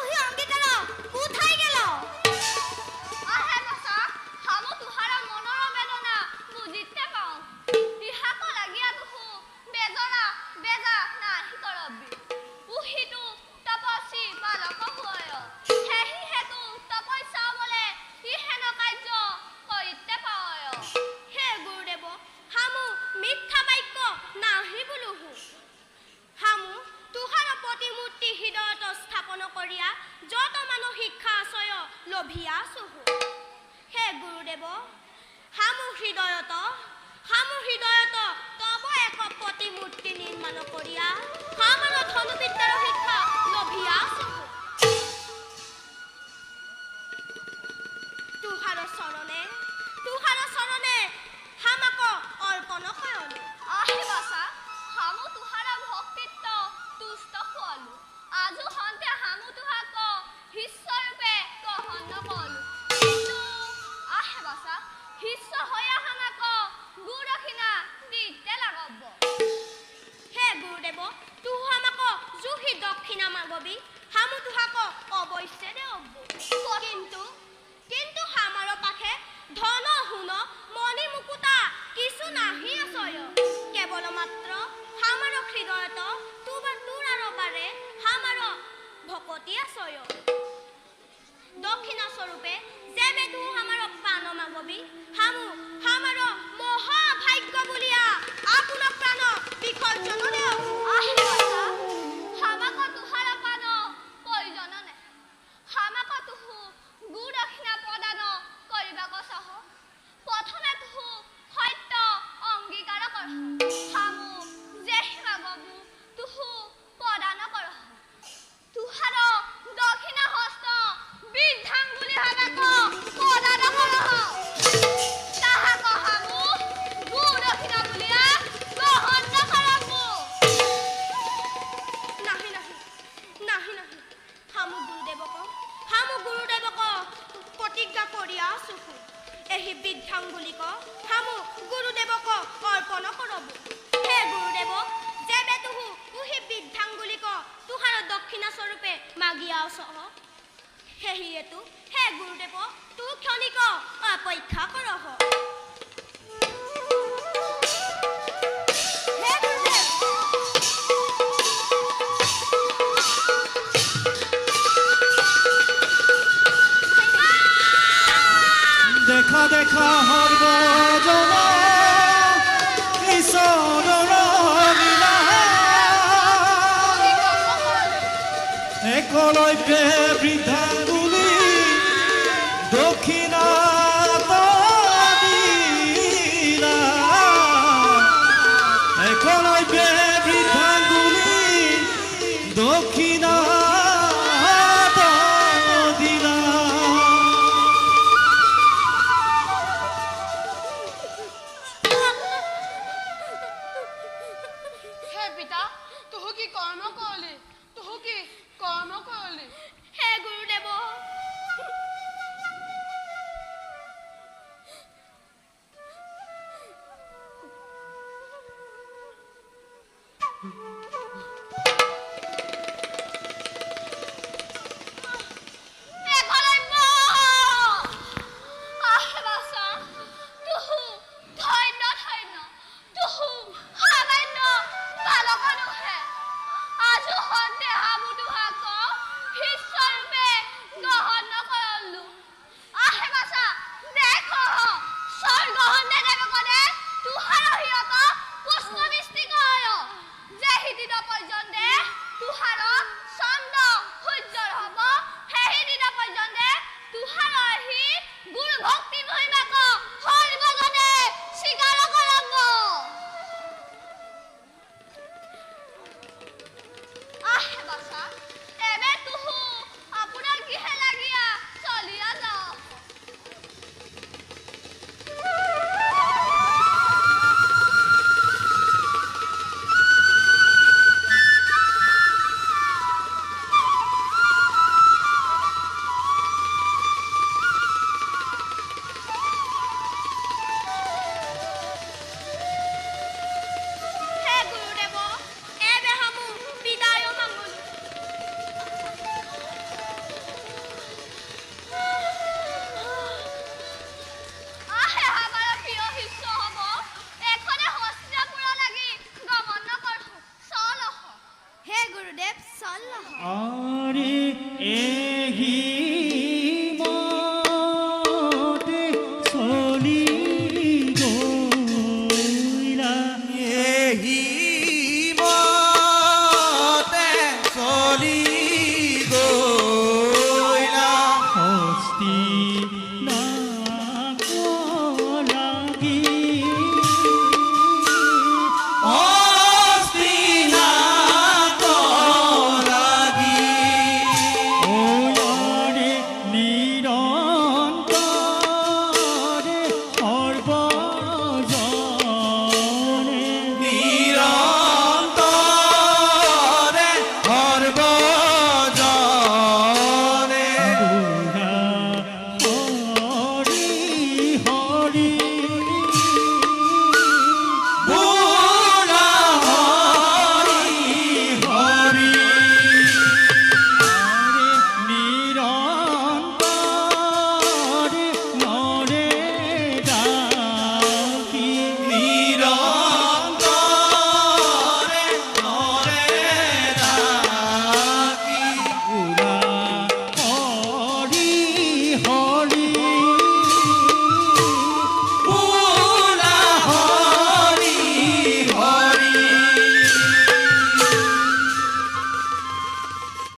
সেই অঙ্গীকাৰ কোথায় গেল আহে বাসা হাম তুহাৰ মনৰ বেদনা বুজিতে পাওঁ ইহাক লাগিয়া তুহু বেজা নাহি কৰবি উহিটো তপস্বী বালক হয় সেহি হেতু তপস্যা বলে ইহেন কাৰ্য কৰিতে পায় হে গুৰুদেৱ হামু মিথ্যা বাক্য নাহি বুলুহু হামু তুহাৰ প্ৰতিমূৰ্তি হৃদয়ত স্থাপন কৰিয়া যত মানুহ শিক্ষা আছয় লভিয়া আছহু হে গুৰুদেৱ হামু হৃদয়ত তব এক প্ৰতিমূৰ্তি নিৰ্মাণ কৰিয়া হামাৰ ধনুবিদ্যাৰ শিক্ষা লভিয়া আছহু তুহাৰ চৰণে হামাক অৰ্পণ কৰিলো আহে বাসা হামু তুহাৰ ভক্তিত্ব তুষ্ট হলো আজু হন্তে হামু তুহাক শিষ্য ৰূপে গ্ৰহণ কলো কিন্তু আহে বাসা শিষ্য হয়া হামাক গুদক্ষিণা দিতে লাগব হে গুৰুদেৱ তুহু হামাক জুহি দক্ষিণা মাগবি হামু তুহাক অৱশ্যে দেব কিন্তু হামাৰ পাখে ধন হুন মণি মুকুতা কিছু নাহি আছয় কেৱল মাত্ৰ হামাৰ হৃদয়ত তোৰাৰ বাৰে হামাৰ ভকতি আছয় দক্ষিণা স্বৰূপে যেবে তুহু হামাৰ প্ৰাণ মাগবি হামু হামাৰ মহা ভাগ্য বুলিয়া আপোনাৰ প্ৰাণ বিসৰ্জন দেও আহে বাছা হামাক তুহাৰ পান প্ৰয়োজন নাই হামাক তুহু গু দক্ষিণা প্ৰদান কৰিবা কচহ প্ৰথমে তুহু সত্য অংগীকাৰ কৰ হামু যেহি মাগবু তুহু প্ৰদান কৰ তুহাৰ দক্ষিণা হস্ত বৃদ্ধাঙ্গুলি হামাক প্ৰদান কৰ তাহাক হামু গু দক্ষিণা বুলিয়া গ্ৰহণ নকৰবু নাহি নাহি নাহি নাহি হামু গুৰুদেৱক প্ৰতিজ্ঞা কৰি আছো এই বৃদ্ধাঙ্গুলিক হামু গুৰুদেৱক অৰ্পণ কৰব হে গুৰুদেৱ যেবে তুহু উহি বৃদ্ধাঙ্গুলিক তুহাৰ দক্ষিণা স্বৰূপে মাগি আছ সেহিয়েতু হে গুৰুদেৱ তু ক্ষণিক অপেক্ষা কৰহ হে গুৰুদেৱ দেখা দেখা সৰ্বজন ঈশ্বৰৰ লীলা একলব্যে বৃদ্ধা